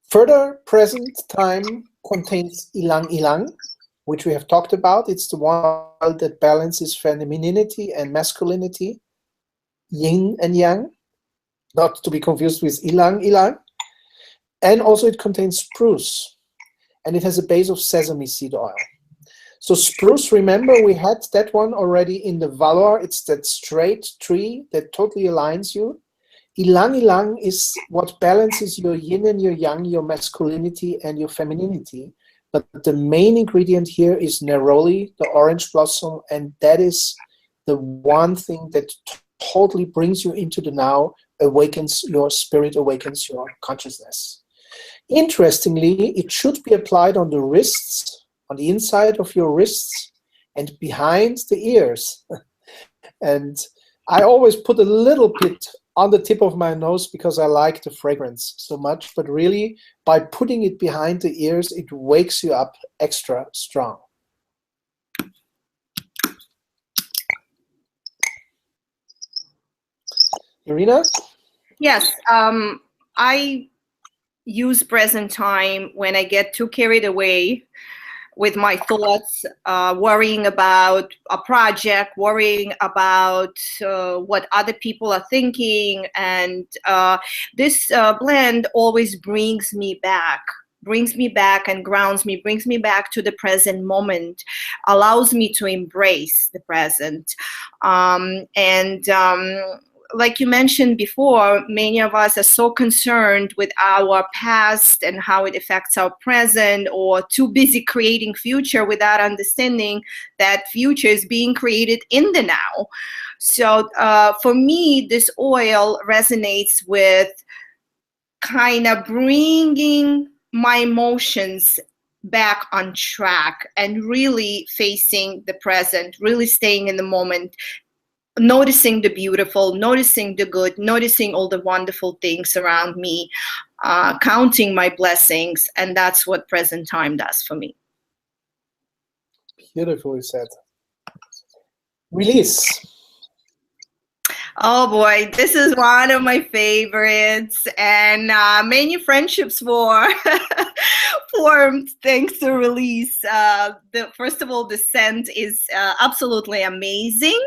S2: Further, present time contains ilang ilang, which we have talked about. It's the one that balances femininity and masculinity, yin and yang, not to be confused with ilang ilang. And also it contains spruce, and it has a base of sesame seed oil. So spruce, remember we had that one already in the Valor. It's that straight tree that totally aligns you. Ilang ilang is what balances your yin and your yang, your masculinity and your femininity. But the main ingredient here is neroli, the orange blossom, and that is the one thing that totally brings you into the now, awakens your spirit, awakens your consciousness. Interestingly, it should be applied on the wrists, on the inside of your wrists and behind the ears. And I always put a little bit on the tip of my nose because I like the fragrance so much, but really by putting it behind the ears, it wakes you up extra strong. Irina?
S1: Yes, I use present time when I get too carried away with my thoughts, worrying about a project, worrying about what other people are thinking. And this blend always brings me back and grounds me, brings me back to the present moment, allows me to embrace the present. Like you mentioned before, many of us are so concerned with our past and how it affects our present, or too busy creating future without understanding that future is being created in the now. So for me, this oil resonates with kind of bringing my emotions back on track and really facing the present, really staying in the moment, noticing the beautiful, noticing the good, noticing all the wonderful things around me, counting my blessings. And that's what present time does for me.
S2: Beautifully said. Release.
S1: Oh boy, this is one of my favorites, and many friendships were formed thanks to Release. First of all, the scent is absolutely amazing.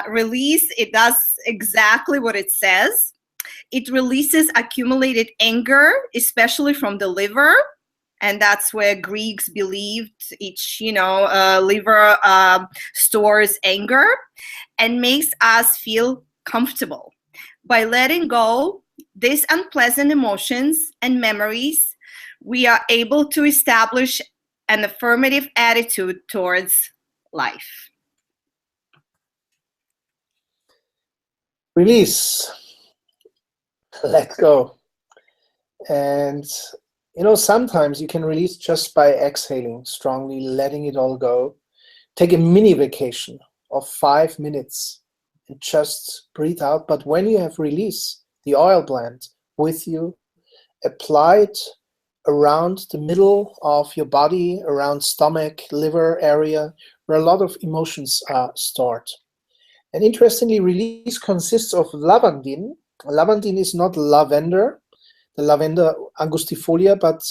S1: Release, it does exactly what it says. It releases accumulated anger, especially from the liver. And that's where Greeks believed each, liver stores anger and makes us feel comfortable. By letting go these unpleasant emotions and memories, we are able to establish an affirmative attitude towards life.
S2: Release. Let go. And sometimes you can release just by exhaling strongly, letting it all go. Take a mini vacation of 5 minutes and just breathe out. But when you have release, the oil blend with you, apply it around the middle of your body, around stomach, liver area, where a lot of emotions are stored. And interestingly, release consists of lavandin. Lavandin is not lavender, the lavender angustifolia, but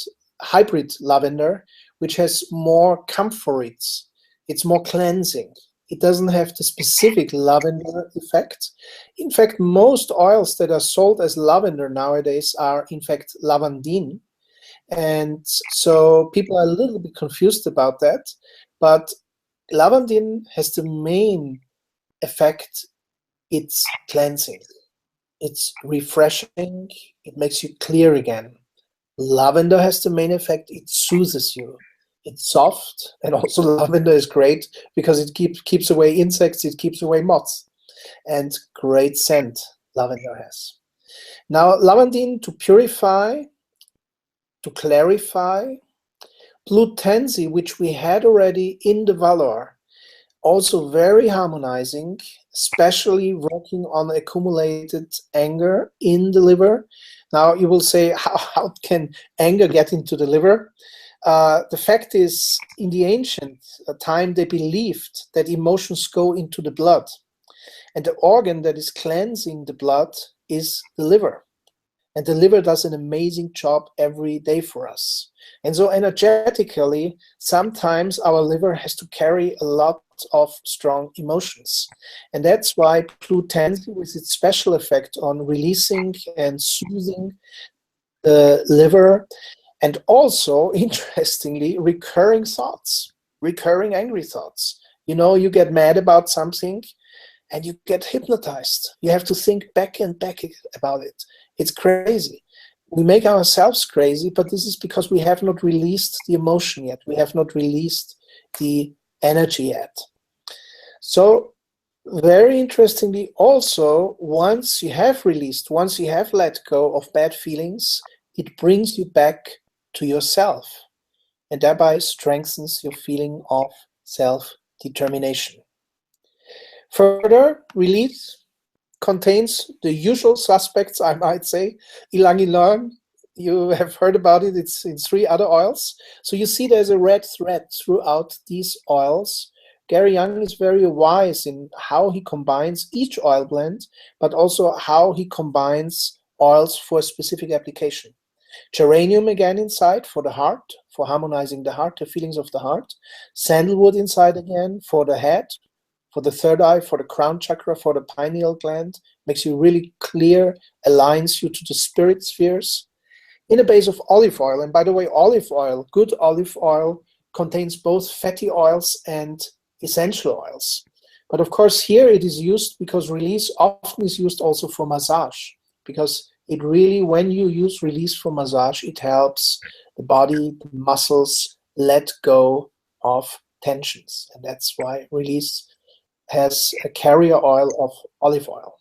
S2: hybrid lavender, which has more camphorites. It's more cleansing. It doesn't have the specific lavender effect. In fact, most oils that are sold as lavender nowadays are in fact lavandin. And so people are a little bit confused about that. But lavandin has the main effect, it's cleansing. It's refreshing. It makes you clear again. Lavender has the main effect. It soothes you. It's soft, and also lavender is great because it keeps away insects. It keeps away moths. and great scent lavender has. Now, lavandin to purify, to clarify, blue tansy, which we had already in the Valor, also very harmonizing, especially working on accumulated anger in the liver. Now you will say, how can anger get into the liver? The fact is, in the ancient time, they believed that emotions go into the blood. And the organ that is cleansing the blood is the liver. And the liver does an amazing job every day for us. And so energetically, sometimes our liver has to carry a lot of strong emotions. And that's why blue tansy, with its special effect on releasing and soothing the liver, and also, interestingly, recurring thoughts, recurring angry thoughts. You know, you get mad about something and you get hypnotized. You have to think back and back about it. It's crazy. We make ourselves crazy, but this is because we have not released the emotion yet. We have not released the energy yet. So very interestingly, also, once you have released, once you have let go of bad feelings, it brings you back to yourself and thereby strengthens your feeling of self-determination. Further, release contains the usual suspects, I might say. Ylang ylang, you have heard about it. It's in 3 other oils. So you see there's a red thread throughout these oils. Gary Young is very wise in how he combines each oil blend, but also how he combines oils for a specific application. Geranium again inside for the heart, for harmonizing the heart, the feelings of the heart. Sandalwood inside again for the head, for the third eye, for the crown chakra, for the pineal gland. Makes you really clear, aligns you to the spirit spheres. In a base of olive oil, and by the way, olive oil, good olive oil, contains both fatty oils and essential oils. But of course here it is used because release often is used also for massage, because it really, when you use release for massage, it helps the body, the muscles let go of tensions. And that's why release has a carrier oil of olive oil.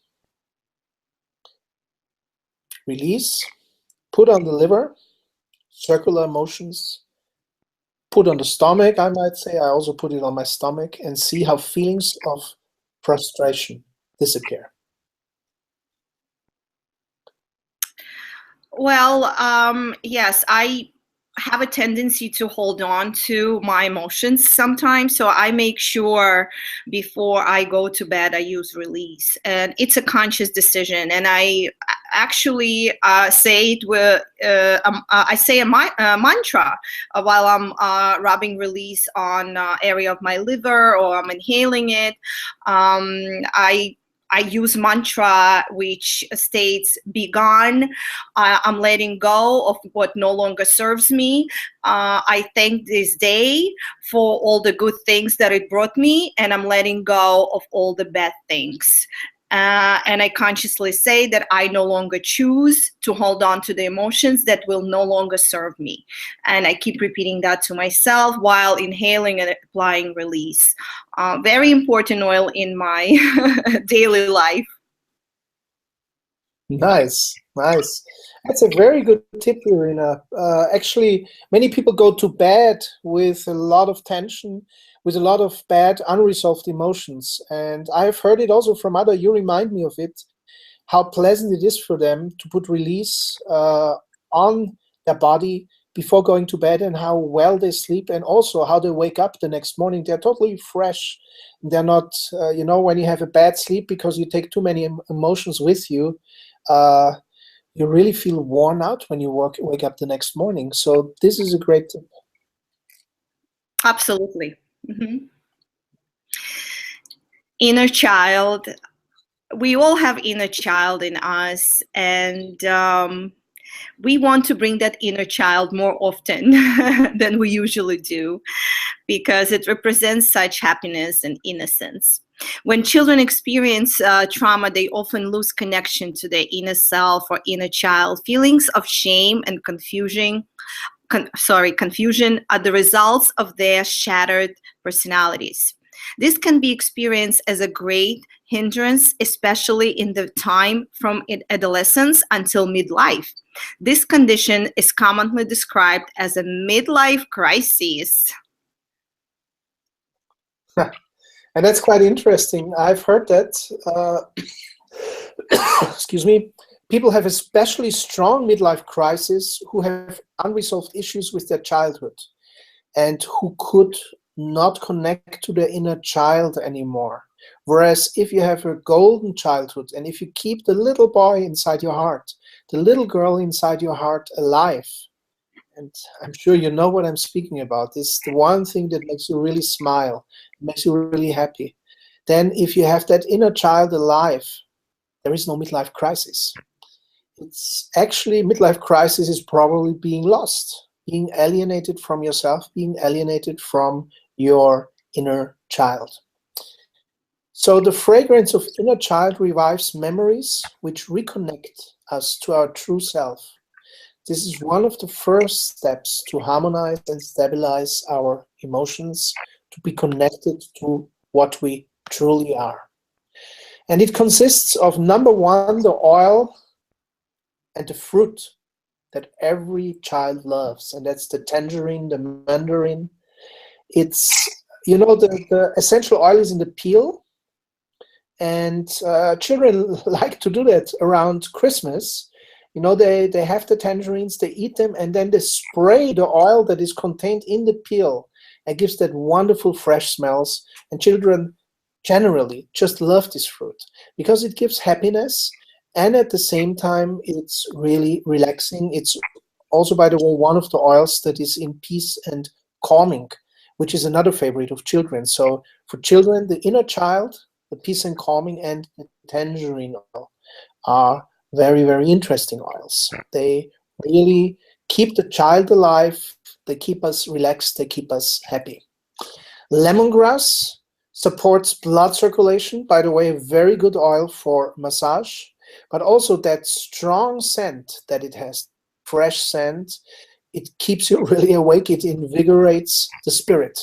S2: Release, put on the liver, circular motions, put on the stomach, I might say. I also put it on my stomach and see how feelings of frustration disappear.
S1: Well, yes, I have a tendency to hold on to my emotions sometimes. So I make sure before I go to bed, I use release. And it's a conscious decision. And I actually say it with, I say a mantra while I'm rubbing release on area of my liver, or I'm inhaling it. I use mantra which states, be gone, I'm letting go of what no longer serves me. I thank this day for all the good things that it brought me, and I'm letting go of all the bad things. And I consciously say that I no longer choose to hold on to the emotions that will no longer serve me. And I keep repeating that to myself while inhaling and applying release. Very important oil in my daily life.
S2: Nice, nice. That's a very good tip, Irina. Actually, many people go to bed with a lot of tension, with a lot of bad unresolved emotions. And I've heard it also from others. You remind me of it, how pleasant it is for them to put release on their body before going to bed, and how well they sleep, and also how they wake up the next morning. They're totally fresh. They're not, you know, when you have a bad sleep because you take too many emotions with you, you really feel worn out when you wake up the next morning. So this is a great tip.
S1: Absolutely. Mm-hmm. Inner child. We all have inner child in us, and we want to bring that inner child more often than we usually do, because it represents such happiness and innocence. When children experience trauma, they often lose connection to their inner self or inner child. Feelings of shame and confusion are the results of their shattered personalities. This can be experienced as a great hindrance, especially in the time from adolescence until midlife. This condition is commonly described as a midlife crisis.
S2: And that's quite interesting. I've heard that, excuse me, people have especially strong midlife crises who have unresolved issues with their childhood and who could not connect to their inner child anymore. Whereas if you have a golden childhood and if you keep the little boy inside your heart, the little girl inside your heart alive, and I'm sure you know what I'm speaking about, this is the one thing that makes you really smile, makes you really happy. Then if you have that inner child alive, there is no midlife crisis. It's actually, midlife crisis is probably being lost, being alienated from yourself, being alienated from your inner child. So the fragrance of inner child revives memories which reconnect us to our true self. This is one of the first steps to harmonize and stabilize our emotions, to be connected to what we truly are. And it consists of, number one, the oil and the fruit that every child loves, and that's the tangerine, the mandarin. It's, you know, the essential oil is in the peel, and children like to do that around Christmas. You know, they have the tangerines, they eat them, and then they spray the oil that is contained in the peel and gives that wonderful fresh smells. And children generally just love this fruit because it gives happiness, and at the same time it's really relaxing. It's also, by the way, one of the oils that is in peace and calming, which is another favorite of children. So for children, the inner child, the peace and calming, and the tangerine oil are very, very interesting oils. They really keep the child alive, they keep us relaxed, they keep us happy. Lemongrass supports blood circulation, by the way, a very good oil for massage, but also that strong scent that it has, fresh scent, it keeps you really awake, it invigorates the spirit,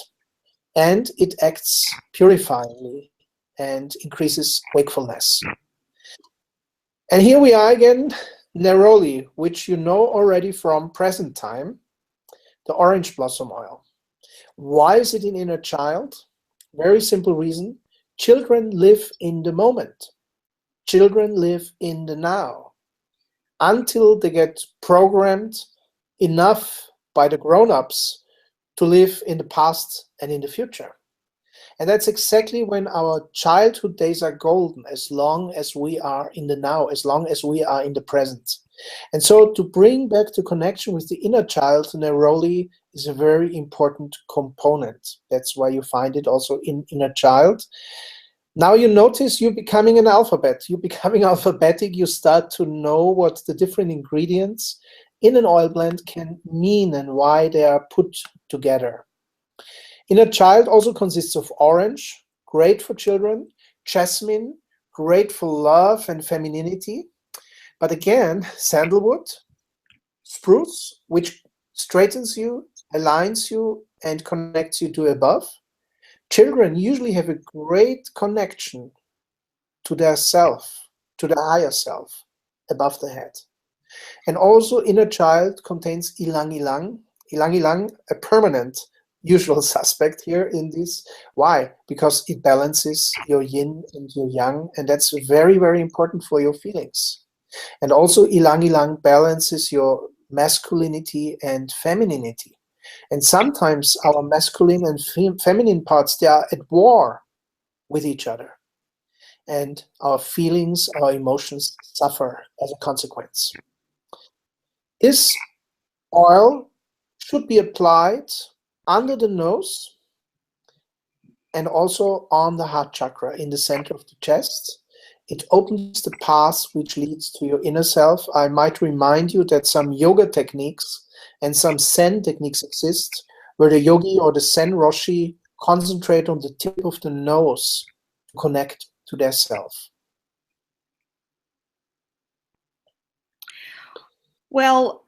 S2: and it acts purifyingly and increases wakefulness. And here we are again, neroli, which you know already from present time, the orange blossom oil. Why is it in inner child? Very simple reason. Children live in the moment. Children live in the now until they get programmed enough by the grown-ups to live in the past and in the future. And that's exactly when our childhood days are golden, as long as we are in the now, as long as we are in the present. And so to bring back the connection with the inner child, neroli is a very important component. That's why you find it also in inner child. Now you notice you're becoming an alphabet. You're becoming alphabetic. You start to know what the different ingredients in an oil blend can mean and why they are put together. Inner child also consists of orange, great for children, jasmine, great for love and femininity, but again, sandalwood, spruce, which straightens you, aligns you, and connects you to above. Children usually have a great connection to their self, to the higher self, above the head. And also inner child contains ilang ilang. Ilang ilang, a permanent usual suspect here in this. Why? Because it balances your yin and your yang, and that's very, very important for your feelings. And also ilang ilang balances your masculinity and femininity. And sometimes our masculine and feminine parts, they are at war with each other. And our feelings, our emotions suffer as a consequence. This oil should be applied under the nose and also on the heart chakra in the center of the chest. It opens the path which leads to your inner self. I might remind you that some yoga techniques and some Zen techniques exist where the yogi or the Zen Roshi concentrate on the tip of the nose to connect to their self.
S1: Well,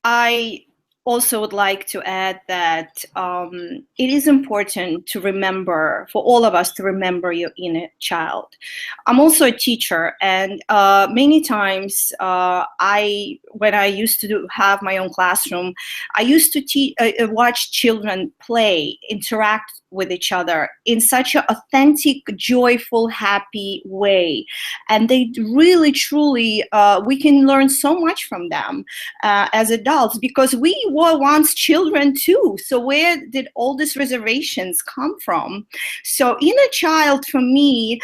S1: I also would like to add that it is important to remember, for all of us to remember your inner child. I'm also a teacher, and many times when I used to have my own classroom, I used to watch children play, interact with each other in such an authentic, joyful, happy way. And they really, truly, we can learn so much from them as adults, because we were once children too. So where did all these reservations come from? So inner child for me,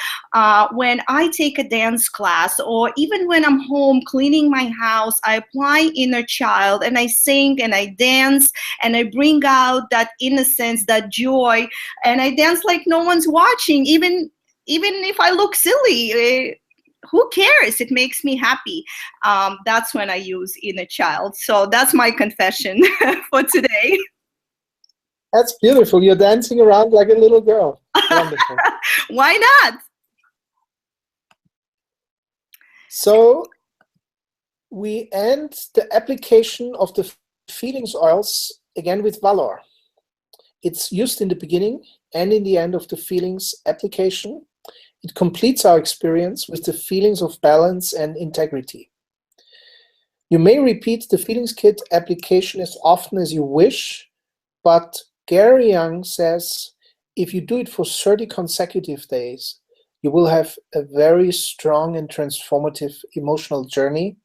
S1: when I take a dance class, or even when I'm home cleaning my house, I apply inner child and I sing and I dance and I bring out that innocence, that joy, and I dance like no one's watching, even if I look silly. Who cares? It makes me happy. That's when I use inner child. So that's my confession for today.
S2: That's beautiful. You're dancing around like a little girl. Wonderful.
S1: Why not?
S2: So we end the application of the feelings oils again with valor. It's used in the beginning and in the end of the feelings application. It completes our experience with the feelings of balance and integrity. You may repeat the feelings kit application as often as you wish, but Gary Young says if you do it for 30 consecutive days, you will have a very strong and transformative emotional journey.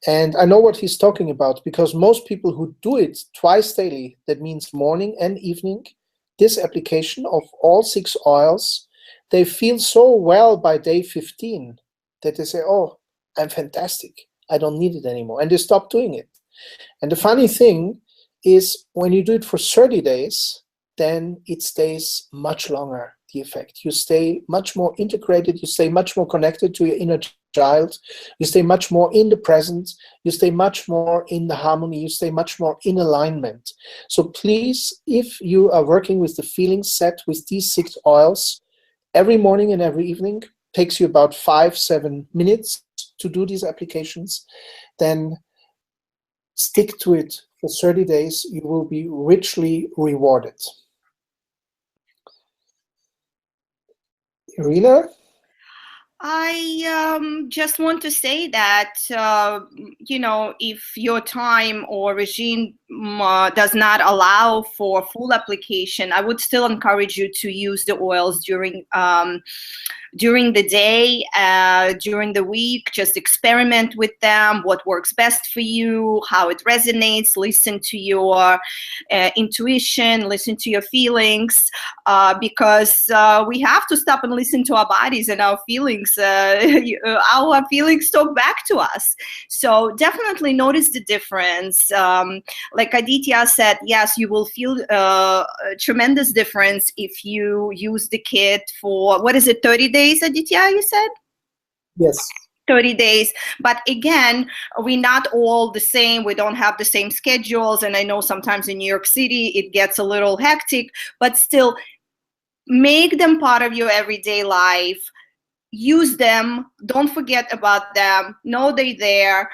S2: And I know what he's talking about, because most people who do it twice daily, that means morning and evening, this application of all 6 oils, they feel so well by day 15 that they say, oh, I'm fantastic. I don't need it anymore. And they stop doing it. And the funny thing is, when you do it for 30 days, then it stays much longer, the effect. You stay much more integrated. You stay much more connected to your inner child. You stay much more in the present. You stay much more in the harmony. You stay much more in alignment. So please, if you are working with the feelings set with these 6 oils, every morning and every evening, takes you about 5-7 minutes to do these applications, then stick to it for 30 days. You will be richly rewarded. Irina?
S1: I just want to say that, if your time or regime does not allow for full application, I would still encourage you to use the oils during the day, during the week. Just experiment with them, what works best for you, how it resonates. Listen to your intuition, listen to your feelings, because we have to stop and listen to our bodies and our feelings. Our feelings talk back to us. So definitely notice the difference. Like Aditya said, yes, you will feel a tremendous difference if you use the kit for, 30 days, Aditya, you said?
S2: Yes.
S1: 30 days. But again, we're not all the same. We don't have the same schedules. And I know sometimes in New York City, it gets a little hectic, but still make them part of your everyday life. Use them. Don't forget about them. Know they're there.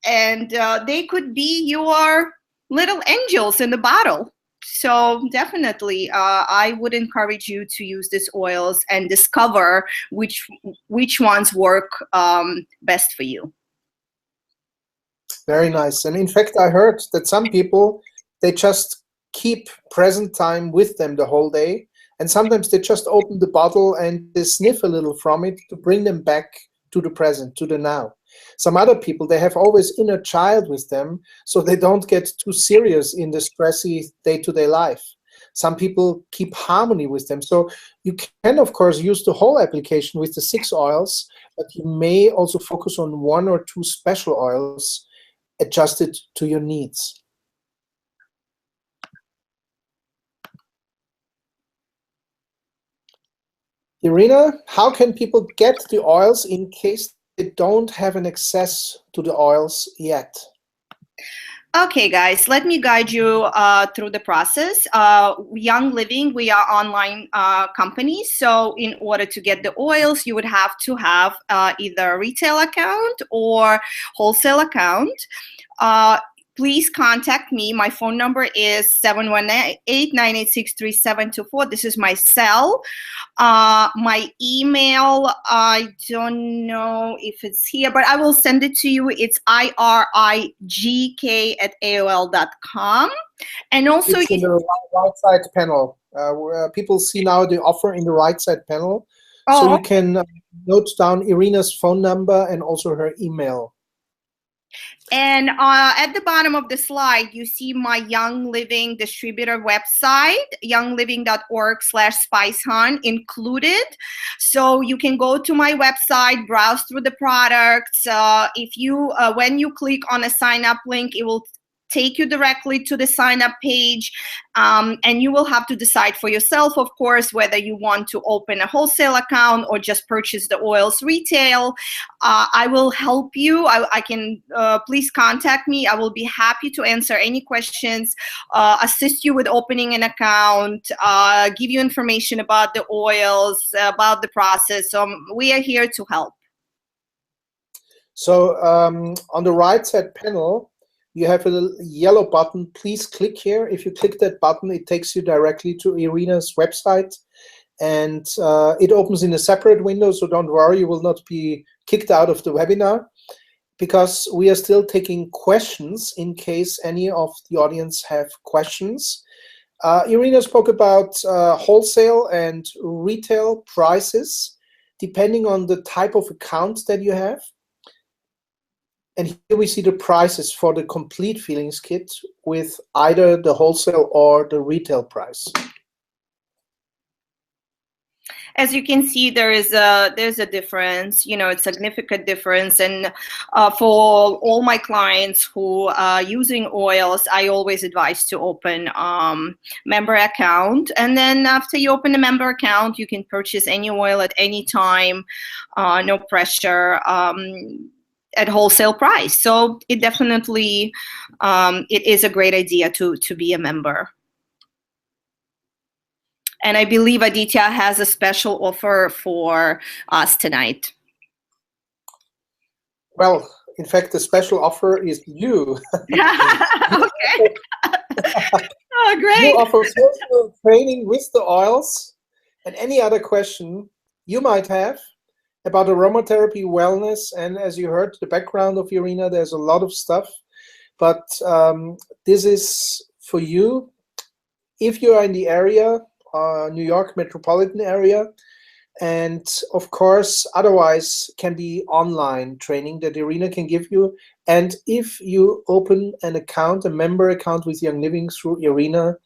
S1: And they could be your little angels in the bottle. So definitely, I would encourage you to use these oils and discover which ones work best for you.
S2: Very nice. And in fact, I heard that some people, they just keep present time with them the whole day. And sometimes they just open the bottle and they sniff a little from it to bring them back to the present, to the now. Some other people, they have always inner child with them, so they don't get too serious in the stressy day-to-day life. Some people keep harmony with them. So you can, of course, use the whole application with the 6 oils, but you may also focus on 1 or 2 special oils adjusted to your needs. Irina, how can people get the oils in case they don't have an access to the oils yet?
S1: Okay, guys, let me guide you through the process. Young Living, we are online company. So in order to get the oils, you would have to have either a retail account or wholesale account. please contact me. My phone number is 718-986-3724. This is my cell. My email, I don't know if it's here, but I will send it to you. It's irigk@aol.com. And also,
S2: it's in the right side panel. Where people see now the offer in the right side panel. So you can note down Irina's phone number and also her email.
S1: And at the bottom of the slide, you see my Young Living distributor website, youngliving.org/spicehunt included. So you can go to my website, browse through the products. If you, when you click on a sign up link, it will take you directly to the sign up page, and you will have to decide for yourself, of course, whether you want to open a wholesale account or just purchase the oils retail. I will help you. I can, please contact me. I will be happy to answer any questions, assist you with opening an account, give you information about the oils, about the process. So we are here to help.
S2: So on the right side panel, you have a little yellow button. Please click here. If you click that button, it takes you directly to Irina's website, and it opens in a separate window, so don't worry, you will not be kicked out of the webinar, because we are still taking questions in case any of the audience have questions. Irina spoke about wholesale and retail prices, depending on the type of account that you have. And here we see the prices for the complete feelings kit with either the wholesale or the retail price.
S1: As you can see, there's a difference, you know, a significant difference. And for all my clients who are using oils, I always advise to open member account. And then after you open a member account, you can purchase any oil at any time, no pressure. At wholesale price. So it definitely, it is a great idea to be a member. And I believe Aditya has a special offer for us tonight.
S2: Well, in fact, the special offer is you.
S1: Okay. Oh, great.
S2: You offer personal training with the oils, and any other question you might have about aromatherapy, wellness, and as you heard the background of Irina, there's a lot of stuff, but this is for you if you are in the area, New York metropolitan area, and of course otherwise can be online training that Irina can give you. And if you open an account, a member account with Young Living through Irina,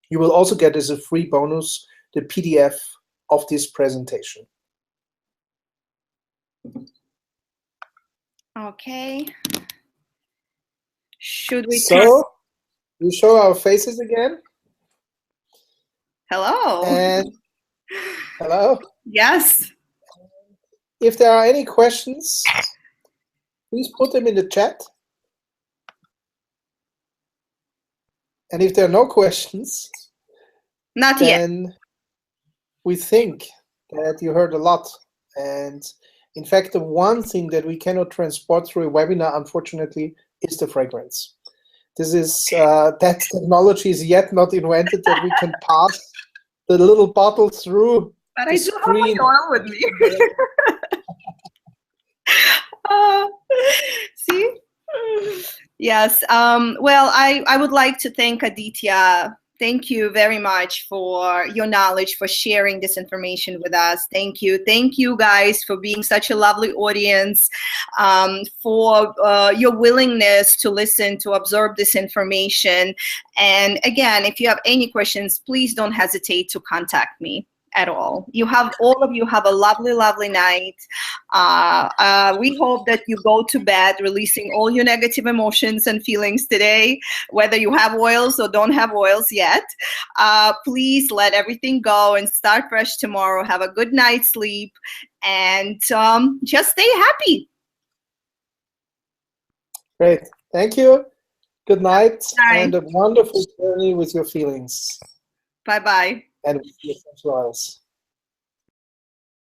S2: you will also get as a free bonus the PDF of this presentation.
S1: Okay. Should we
S2: So we show our faces again.
S1: Hello.
S2: And hello.
S1: Yes.
S2: If there are any questions, please put them in the chat. And if there are no questions,
S1: not yet,
S2: then we think that you heard a lot. And in fact, the one thing that we cannot transport through a webinar, unfortunately, is the fragrance. This is, that technology is yet not invented that we can pass the little bottle through
S1: but
S2: the
S1: I do
S2: screen.
S1: have my oil with me. See? Yes. Well, I would like to thank Aditya. Thank you very much for your knowledge, for sharing this information with us. Thank you. Thank you guys for being such a lovely audience, for your willingness to listen, to absorb this information. And again, if you have any questions, please don't hesitate to contact me at all. All of you have a lovely, lovely night. We hope that you go to bed releasing all your negative emotions and feelings today, whether you have oils or don't have oils yet. Please let everything go and start fresh tomorrow. Have a good night's sleep, and just stay happy.
S2: Great. Thank you. Good night.
S1: Bye.
S2: And a wonderful journey with your feelings.
S1: Bye-bye.
S2: And with your essential oils.